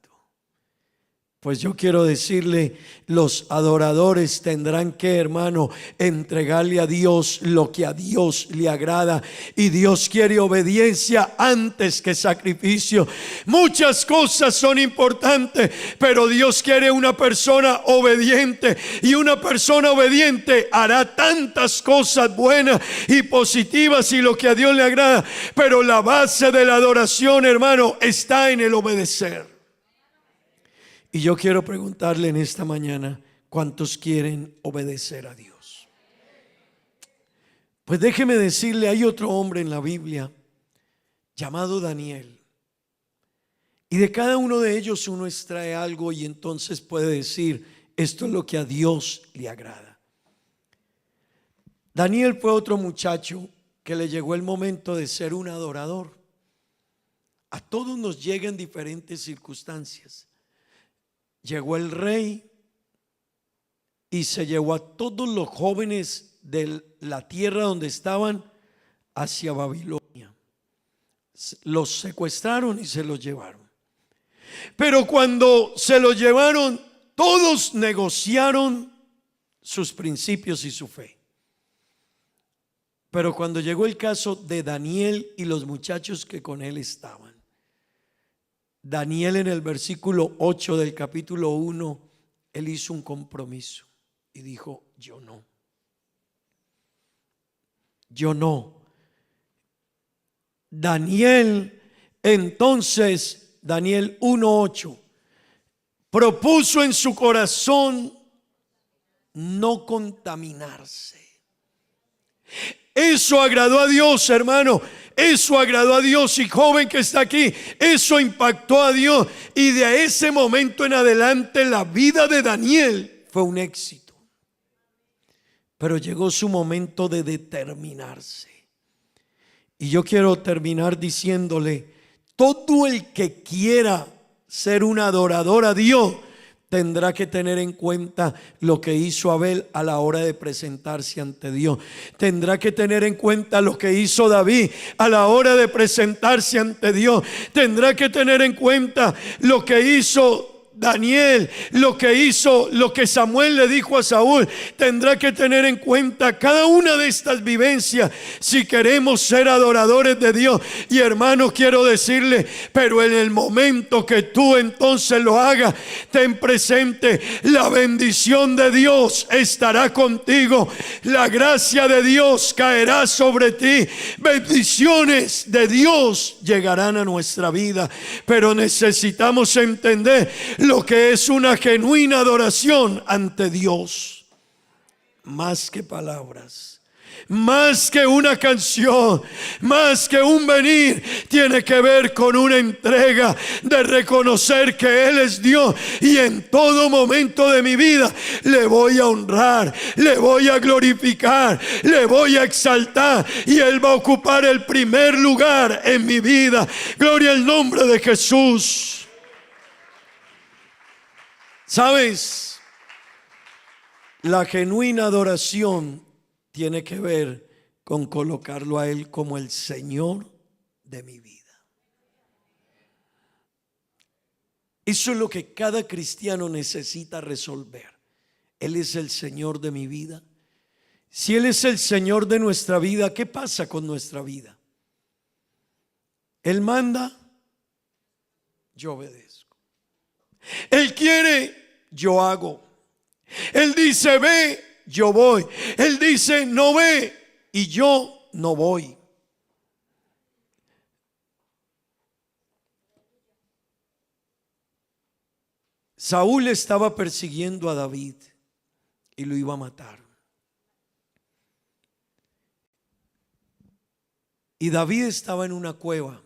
Pues yo quiero decirle, los adoradores tendrán que, hermano, entregarle a Dios lo que a Dios le agrada. Y Dios quiere obediencia antes que sacrificio. Muchas cosas son importantes, pero Dios quiere una persona obediente. Y una persona obediente hará tantas cosas buenas y positivas y lo que a Dios le agrada. Pero la base de la adoración, hermano, está en el obedecer. Y yo quiero preguntarle en esta mañana, ¿cuántos quieren obedecer a Dios? Pues déjeme decirle, hay otro hombre en la Biblia llamado Daniel. Y de cada uno de ellos uno extrae algo y entonces puede decir, esto es lo que a Dios le agrada. Daniel fue otro muchacho que le llegó el momento de ser un adorador. A todos nos llegan diferentes circunstancias. Llegó el rey y se llevó a todos los jóvenes de la tierra donde estaban hacia Babilonia. Los secuestraron y se los llevaron. Pero cuando se los llevaron, todos negociaron sus principios y su fe. Pero cuando llegó el caso de Daniel y los muchachos que con él estaban, Daniel, en el versículo 8 del capítulo 1, él hizo un compromiso y dijo: yo no. Yo no. Daniel, entonces, Daniel 1:8, propuso en su corazón no contaminarse. Eso agradó a Dios, hermano. Eso agradó a Dios. Y joven que está aquí, eso impactó a Dios. Y de ese momento en adelante la vida de Daniel fue un éxito. Pero llegó su momento de determinarse. Y yo quiero terminar diciéndole: todo el que quiera ser un adorador a Dios tendrá que tener en cuenta lo que hizo Abel a la hora de presentarse ante Dios. Tendrá que tener en cuenta lo que hizo David a la hora de presentarse ante Dios. Tendrá que tener en cuenta lo que hizo Daniel, lo que Samuel le dijo a Saúl. Tendrá que tener en cuenta cada una de estas vivencias si queremos ser adoradores de Dios. Y hermanos, quiero decirle, pero en el momento que tú entonces lo hagas, ten presente: la bendición de Dios estará contigo, la gracia de Dios caerá sobre ti, bendiciones de Dios llegarán a nuestra vida. Pero necesitamos entender lo que es una genuina adoración ante Dios. Más que palabras, más que una canción, más que un venir, tiene que ver con una entrega de reconocer que Él es Dios, y en todo momento de mi vida le voy a honrar, le voy a glorificar, le voy a exaltar, y Él va a ocupar el primer lugar en mi vida. Gloria al nombre de Jesús. ¿Sabes? La genuina adoración tiene que ver con colocarlo a Él como el Señor de mi vida. Eso es lo que cada cristiano necesita resolver. Él es el Señor de mi vida. Si Él es el Señor de nuestra vida, ¿qué pasa con nuestra vida? Él manda, yo obedezco. Él quiere, yo hago. Él dice ve, yo voy. Él dice no ve, y yo no voy. Saúl estaba persiguiendo a David y lo iba a matar. Y David estaba en una cueva.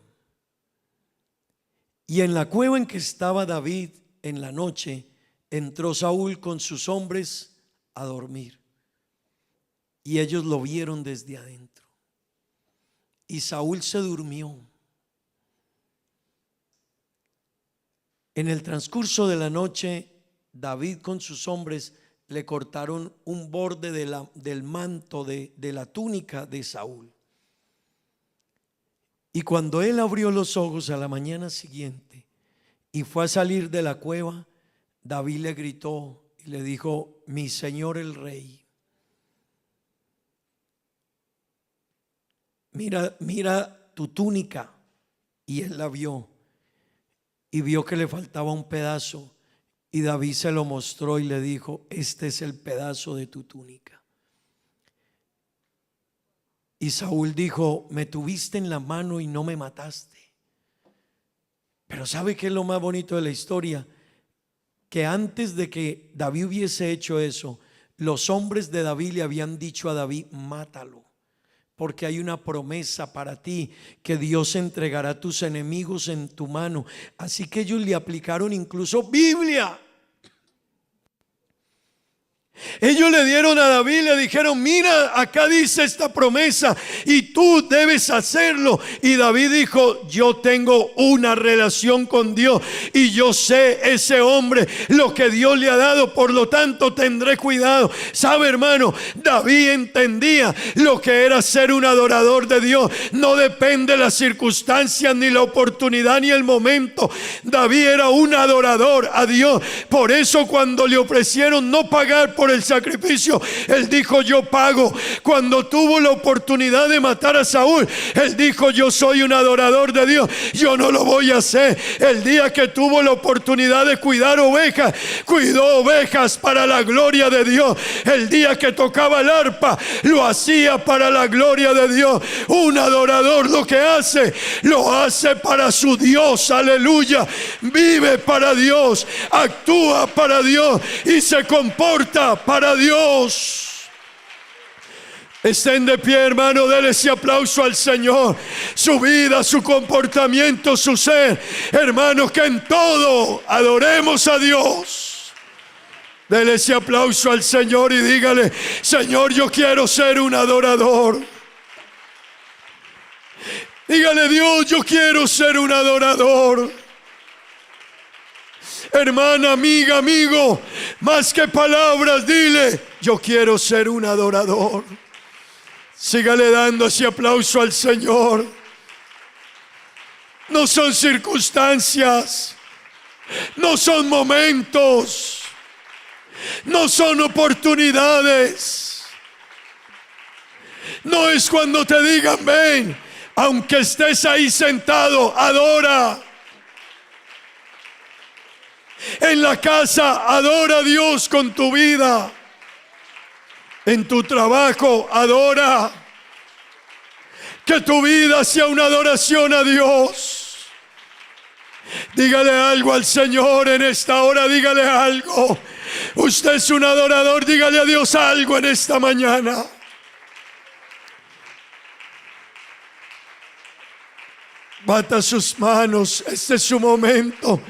Y en la cueva en que estaba David, en la noche, entró Saúl con sus hombres a dormir. Y ellos lo vieron desde adentro. Y Saúl se durmió. En el transcurso de la noche, David con sus hombres le cortaron un borde del manto de la túnica de Saúl. Y cuando él abrió los ojos a la mañana siguiente y fue a salir de la cueva, David le gritó y le dijo: mi señor el rey, mira tu túnica. Y él la vio y vio que le faltaba un pedazo, y David se lo mostró y le dijo: este es el pedazo de tu túnica. Y Saúl dijo: me tuviste en la mano y no me mataste. Pero ¿sabe qué es lo más bonito de la historia? Que antes de que David hubiese hecho eso, los hombres de David le habían dicho a David: mátalo, porque hay una promesa para ti, que Dios entregará a tus enemigos en tu mano. Así que ellos le aplicaron incluso Biblia. Ellos le dieron a David, le dijeron, mira, acá dice esta promesa y tú debes hacerlo. Y David dijo, yo tengo una relación con Dios y yo sé ese hombre lo que Dios le ha dado, por lo tanto tendré cuidado. ¿Sabe, hermano? David entendía lo que era ser un adorador de Dios. No depende de las circunstancias, ni la oportunidad, ni el momento. David era un adorador a Dios. Por eso cuando le ofrecieron no pagar por el sacrificio, él dijo, yo pago. Cuando tuvo la oportunidad de matar a Saúl, él dijo, yo soy un adorador de Dios, yo no lo voy a hacer. El día que tuvo la oportunidad de cuidar ovejas, cuidó ovejas para la gloria de Dios. El día que tocaba el arpa, lo hacía para la gloria de Dios. Un adorador lo que hace, lo hace para su Dios, aleluya. Vive para Dios, actúa para Dios y se comporta para Dios. Estén de pie, hermano, denle ese aplauso al Señor. Su vida, su comportamiento, su ser, hermanos, que en todo adoremos a Dios. Dele ese aplauso al Señor y dígale, Señor, yo quiero ser un adorador. Dígale, Dios, yo quiero ser un adorador. Hermana, amiga, amigo, más que palabras, dile, yo quiero ser un adorador. Sígale dando ese aplauso al Señor. No son circunstancias, no son momentos, no son oportunidades. No es cuando te digan ven, aunque estés ahí sentado, adora. En la casa, adora a Dios con tu vida. En tu trabajo, adora. Que tu vida sea una adoración a Dios. Dígale algo al Señor en esta hora, dígale algo. Usted es un adorador, dígale a Dios algo en esta mañana. Bata sus manos, este es su momento.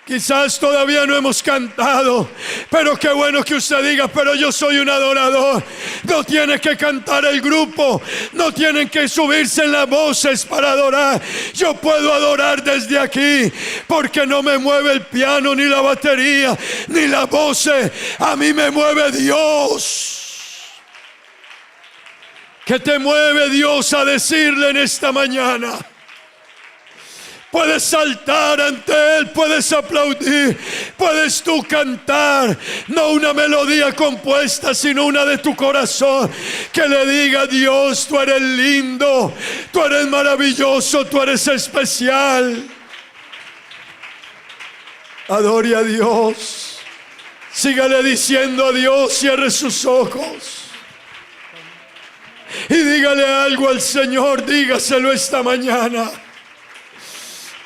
Quizás todavía no hemos cantado, pero qué bueno que usted diga, pero yo soy un adorador. No tiene que cantar el grupo, no tienen que subirse en las voces para adorar. Yo puedo adorar desde aquí, porque no me mueve el piano, ni la batería, ni las voces. A mí me mueve Dios. ¿Qué te mueve Dios a decirle en esta mañana? Puedes saltar ante Él, puedes aplaudir, puedes tú cantar, no una melodía compuesta, sino una de tu corazón, que le diga, Dios, tú eres lindo, tú eres maravilloso, tú eres especial. Adore a Dios, sígale diciendo a Dios, cierre sus ojos y dígale algo al Señor, dígaselo esta mañana.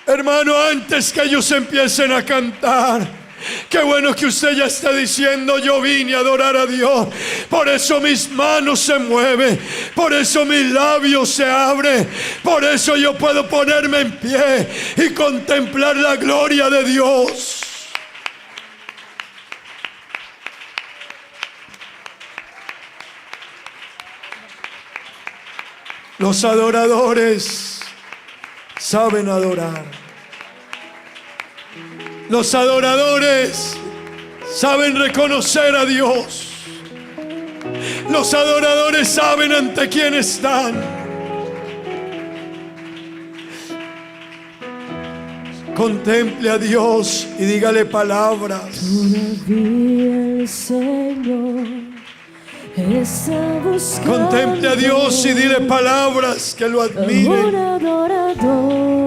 Hermano, antes que ellos empiecen a cantar, qué bueno que usted ya está diciendo, yo vine a adorar a Dios. Por eso mis manos se mueven, por eso mis labios se abren, por eso yo puedo ponerme en pie y contemplar la gloria de Dios. Los adoradores saben adorar. Los adoradores saben reconocer a Dios. Los adoradores saben ante quién están. Contemple a Dios y dígale palabras. Todavía el Señor está buscando. Contemple a Dios y dile palabras que lo admiren. Un adorador.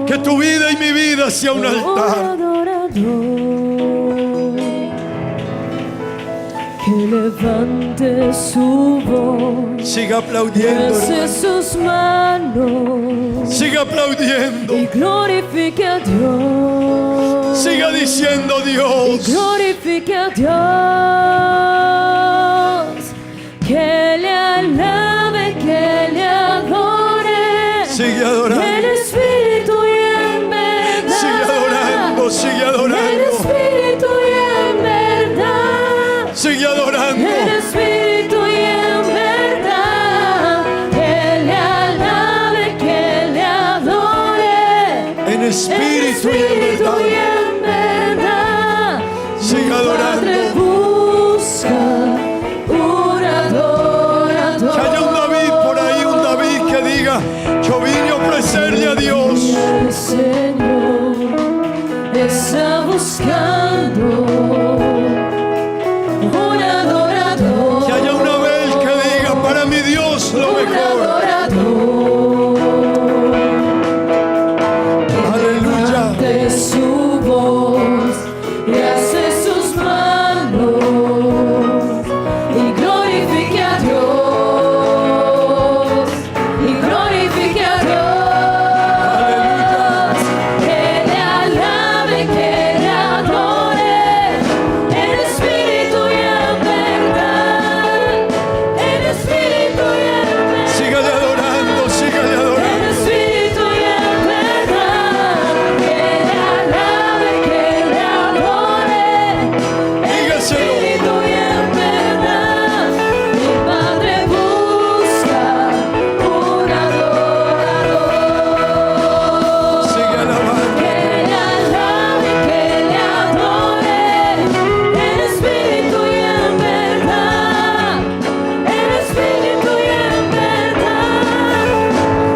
Que tu vida y mi vida sea un altar. Que levante su voz, siga aplaudiendo, alce sus manos, siga aplaudiendo y glorifique a Dios, siga diciendo y Dios, glorifique a Dios, que le alabe, que le adore, sigue adorando, en espíritu y en verdad, sigue adorando, en espíritu y en verdad, sigue adorando. espíritu y en verdad. en verdad. Siga adorando. Mi Padre busca un adorador. Que haya un David por ahí, un David que diga: yo vine a ofrecerle a Dios. El Señor está buscando un adorador. Que haya un Abel que diga: para mi Dios lo Un mejor. adorador. Aleluya. De su voz y hace sus manos y glorifique a Dios, y glorifique a Dios. Que le alabe, que le adore en espíritu y en verdad, en espíritu y en verdad. Sígale adorando, sígale En adorando. espíritu y en verdad, que le alabe, que le adore. En Dígaselo. espíritu y en verdad, mi Padre busca un adorador. Sigue alabando. Que le alabe, que le adore. En espíritu y en verdad, en espíritu y en verdad.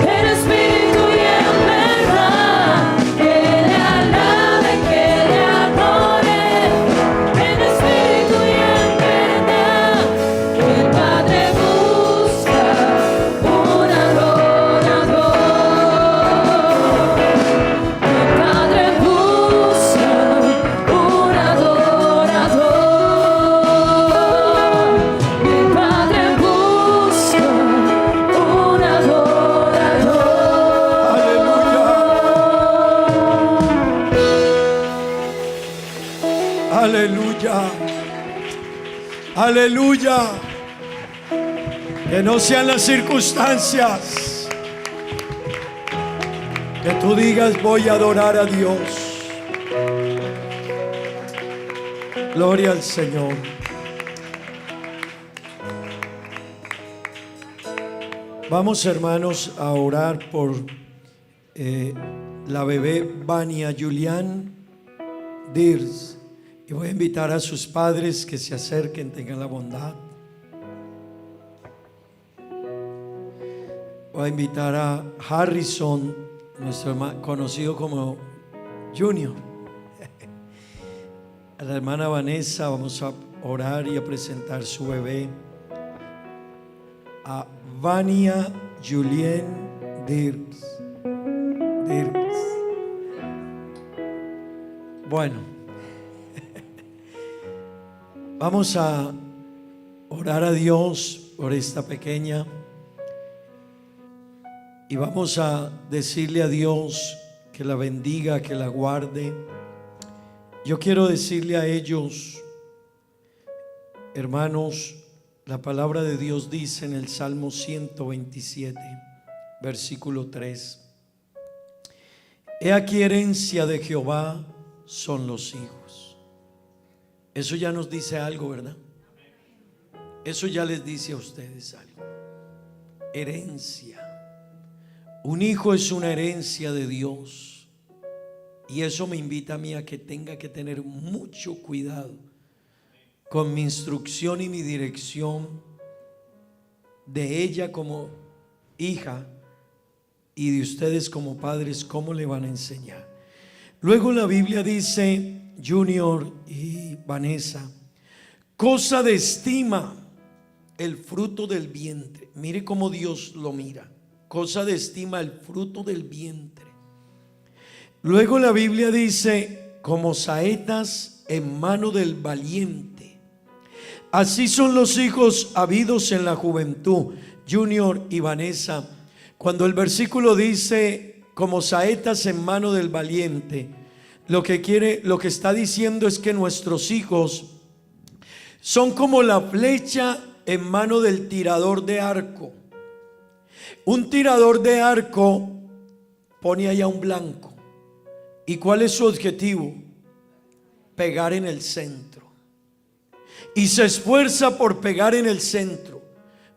En espíritu y en verdad, que le alabe, que le adore. En espíritu y en verdad, el Padre busca un adorador. El Padre busca un adorador. El Padre busca un Aleluya. Aleluya. Que no sean las circunstancias. Que tú digas: voy a adorar a Dios. Gloria al Señor. Vamos, hermanos, a orar por la bebé Vania Julián Dirs. Y voy a invitar a sus padres que se acerquen, tengan la bondad. Voy a invitar a Harrison, nuestro hermano, conocido como Junior. A la hermana Vanessa, vamos a orar y a presentar su bebé. A Vania Julián Dirs. Bueno. Vamos a orar a Dios por esta pequeña y vamos a decirle a Dios que la bendiga, que la guarde. Yo quiero decirle a ellos, hermanos, la palabra de Dios dice en el Salmo 127, versículo 3: He aquí herencia de Jehová son los hijos. Eso ya nos dice algo, ¿verdad? Eso ya les dice a ustedes algo. Herencia. Un hijo es una herencia de Dios. Y eso me invita a mí a que tenga que tener mucho cuidado con mi instrucción y mi dirección de ella como hija y de ustedes como padres, cómo le van a enseñar. Luego la Biblia dice, Junior y Vanessa, cosa de estima el fruto del vientre. Mire cómo Dios lo mira. Cosa de estima el fruto del vientre. Luego la Biblia dice, como saetas en mano del valiente. Así son los hijos habidos en la juventud. Junior y Vanessa, cuando el versículo dice como saetas en mano del valiente, lo que está diciendo es que nuestros hijos son como la flecha en mano del tirador de arco. Un tirador de arco pone allá un blanco. ¿Y cuál es su objetivo? Pegar en el centro. Y se esfuerza por pegar en el centro.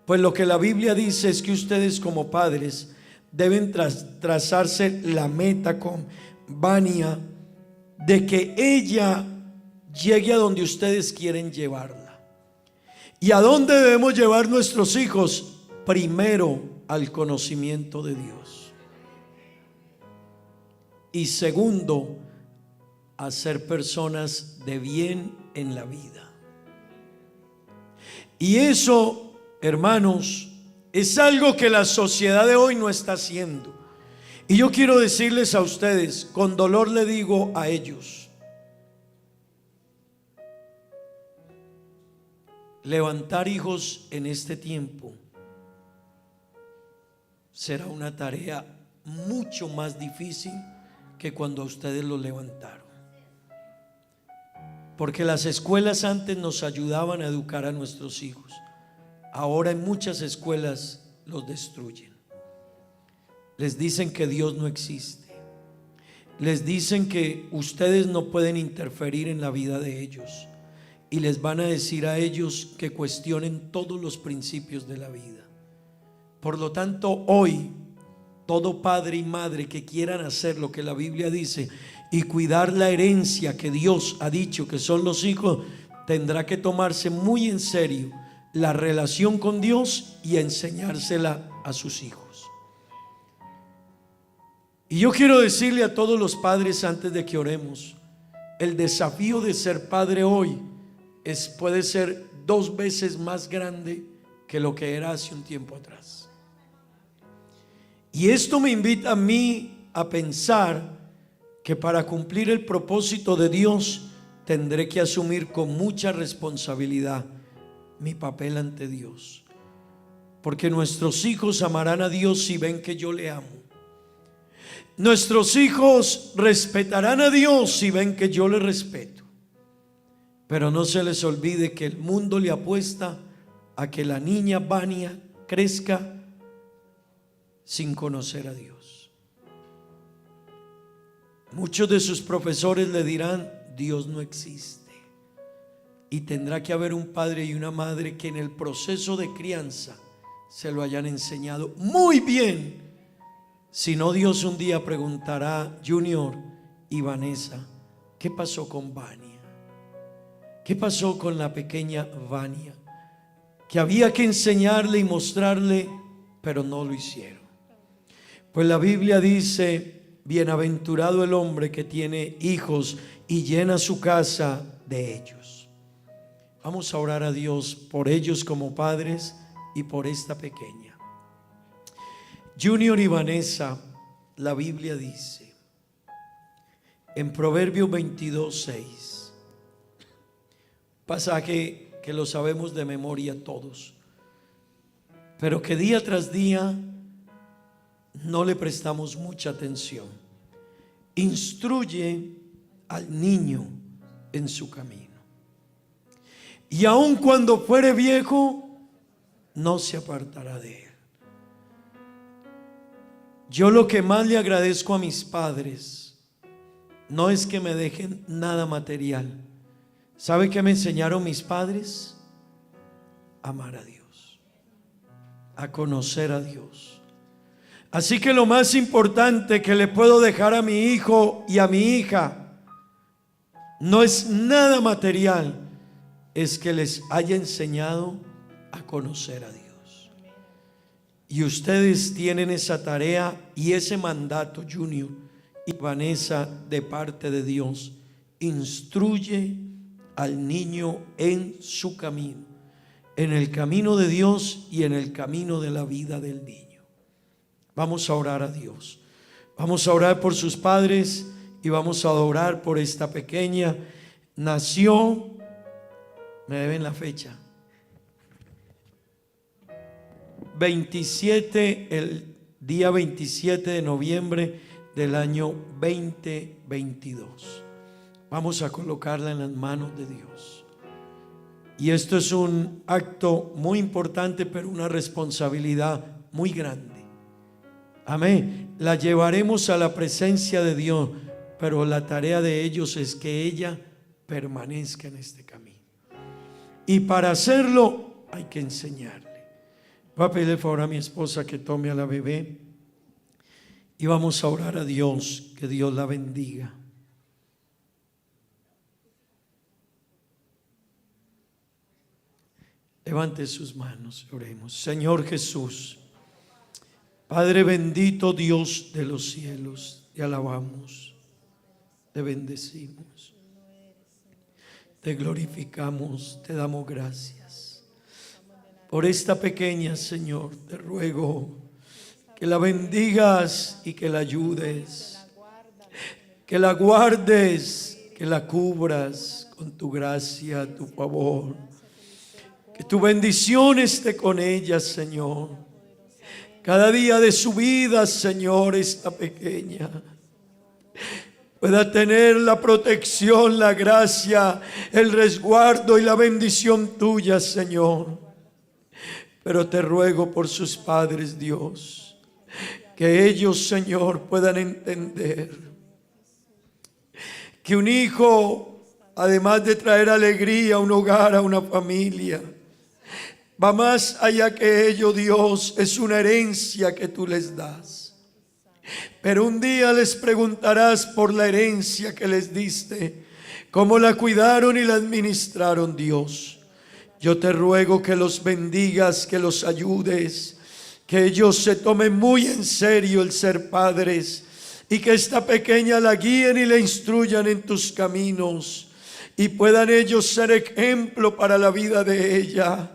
Pues lo que la Biblia dice es que ustedes como padres deben trazarse la meta con Vania, de que ella llegue a donde ustedes quieren llevarla. ¿Y a dónde debemos llevar nuestros hijos? Primero, al conocimiento de Dios. Y segundo, a ser personas de bien en la vida. Y eso, hermanos, es algo que la sociedad de hoy no está haciendo. Y yo quiero decirles a ustedes, con dolor le digo a ellos, levantar hijos en este tiempo será una tarea mucho más difícil que cuando ustedes lo levantaron. Porque las escuelas antes nos ayudaban a educar a nuestros hijos. Ahora en muchas escuelas los destruyen. Les dicen que Dios no existe. Les dicen que ustedes no pueden interferir en la vida de ellos. Y les van a decir a ellos que cuestionen todos los principios de la vida. Por lo tanto, hoy, todo padre y madre que quieran hacer lo que la Biblia dice y cuidar la herencia que Dios ha dicho que son los hijos, tendrá que tomarse muy en serio la relación con Dios y enseñársela a sus hijos. Y yo quiero decirle a todos los padres antes de que oremos, el desafío de ser padre hoy puede ser 2 veces más grande que lo que era hace un tiempo atrás. Y esto me invita a mí a pensar que para cumplir el propósito de Dios tendré que asumir con mucha responsabilidad mi papel ante Dios. Porque nuestros hijos amarán a Dios si ven que yo le amo. Nuestros hijos respetarán a Dios si ven que yo le respeto. Pero no se les olvide que el mundo le apuesta a que la niña Vania crezca sin conocer a Dios. Muchos de sus profesores le dirán: Dios no existe. Y tendrá que haber un padre y una madre que en el proceso de crianza se lo hayan enseñado muy bien. Si no, Dios un día preguntará: Junior y Vanessa, ¿qué pasó con Vania? ¿Qué pasó con la pequeña Vania? Que había que enseñarle y mostrarle, pero no lo hicieron. Pues la Biblia dice: bienaventurado el hombre que tiene hijos y llena su casa de ellos. Vamos a orar a Dios por ellos como padres y por esta pequeña. Junior y Vanessa, la Biblia dice en Proverbios 22:6, pasaje que lo sabemos de memoria todos, pero que día tras día no le prestamos mucha atención. Instruye al niño en su camino, y aun cuando fuere viejo no se apartará de él. Yo lo que más le agradezco a mis padres no es que me dejen nada material. ¿Sabe qué me enseñaron mis padres? A amar a Dios, a conocer a Dios. Así que lo más importante que le puedo dejar a mi hijo y a mi hija no es nada material, es que les haya enseñado a conocer a Dios. Y ustedes tienen esa tarea y ese mandato, Junior y Vanessa, de parte de Dios. Instruye al niño en su camino, en el camino de Dios y en el camino de la vida del niño. Vamos a orar a Dios. Vamos a orar por sus padres y vamos a orar por esta pequeña. Nació, me deben la fecha, el día 27 de noviembre del año 2022. Vamos a colocarla en las manos de Dios. Y esto es un acto muy importante, pero una responsabilidad muy grande. Amén. La llevaremos a la presencia de Dios, pero la tarea de ellos es que ella permanezca en este camino. Y para hacerlo hay que enseñarle. Voy a pedirle el favor a mi esposa que tome a la bebé y vamos a orar a Dios, que Dios la bendiga. Levante sus manos, oremos. Señor Jesús, Padre bendito, Dios de los cielos, te alabamos, te bendecimos, te glorificamos, te damos gracias por esta pequeña, Señor. Te ruego que la bendigas y que la ayudes, que la guardes, que la cubras con tu gracia, tu favor, que tu bendición esté con ella, Señor. Cada día de su vida, Señor, esta pequeña pueda tener la protección, la gracia, el resguardo y la bendición tuya, Señor. Pero te ruego por sus padres, Dios, que ellos, Señor, puedan entender que un hijo, además de traer alegría a un hogar, a una familia, va más allá que ello, Dios. Es una herencia que tú les das. Pero un día les preguntarás por la herencia que les diste, cómo la cuidaron y la administraron, Dios. Yo te ruego que los bendigas, que los ayudes, que ellos se tomen muy en serio el ser padres y que esta pequeña la guíen y la instruyan en tus caminos y puedan ellos ser ejemplo para la vida de ella.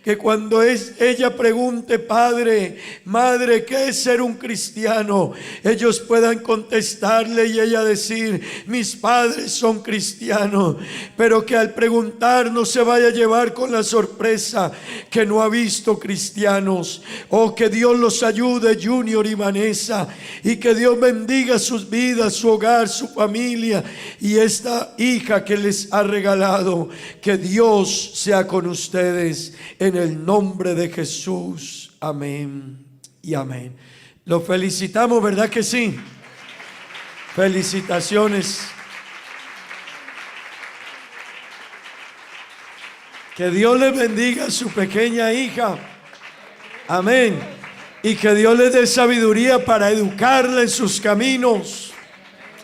Que cuando ella pregunte, padre, madre, ¿qué es ser un cristiano?, ellos puedan contestarle y ella decir, mis padres son cristianos. Pero que al preguntar no se vaya a llevar con la sorpresa que no ha visto cristianos. Oh, que Dios los ayude, Junior y Vanessa, y que Dios bendiga sus vidas, su hogar, su familia y esta hija que les ha regalado. Que Dios sea con ustedes en el nombre de Jesús. Amén y amén. Lo felicitamos, ¿verdad que sí? Felicitaciones. Que Dios les bendiga a su pequeña hija. Amén. Y que Dios les dé sabiduría para educarla en sus caminos.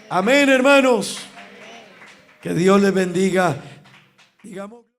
Amén, hermanos. Que Dios les bendiga. Digamos.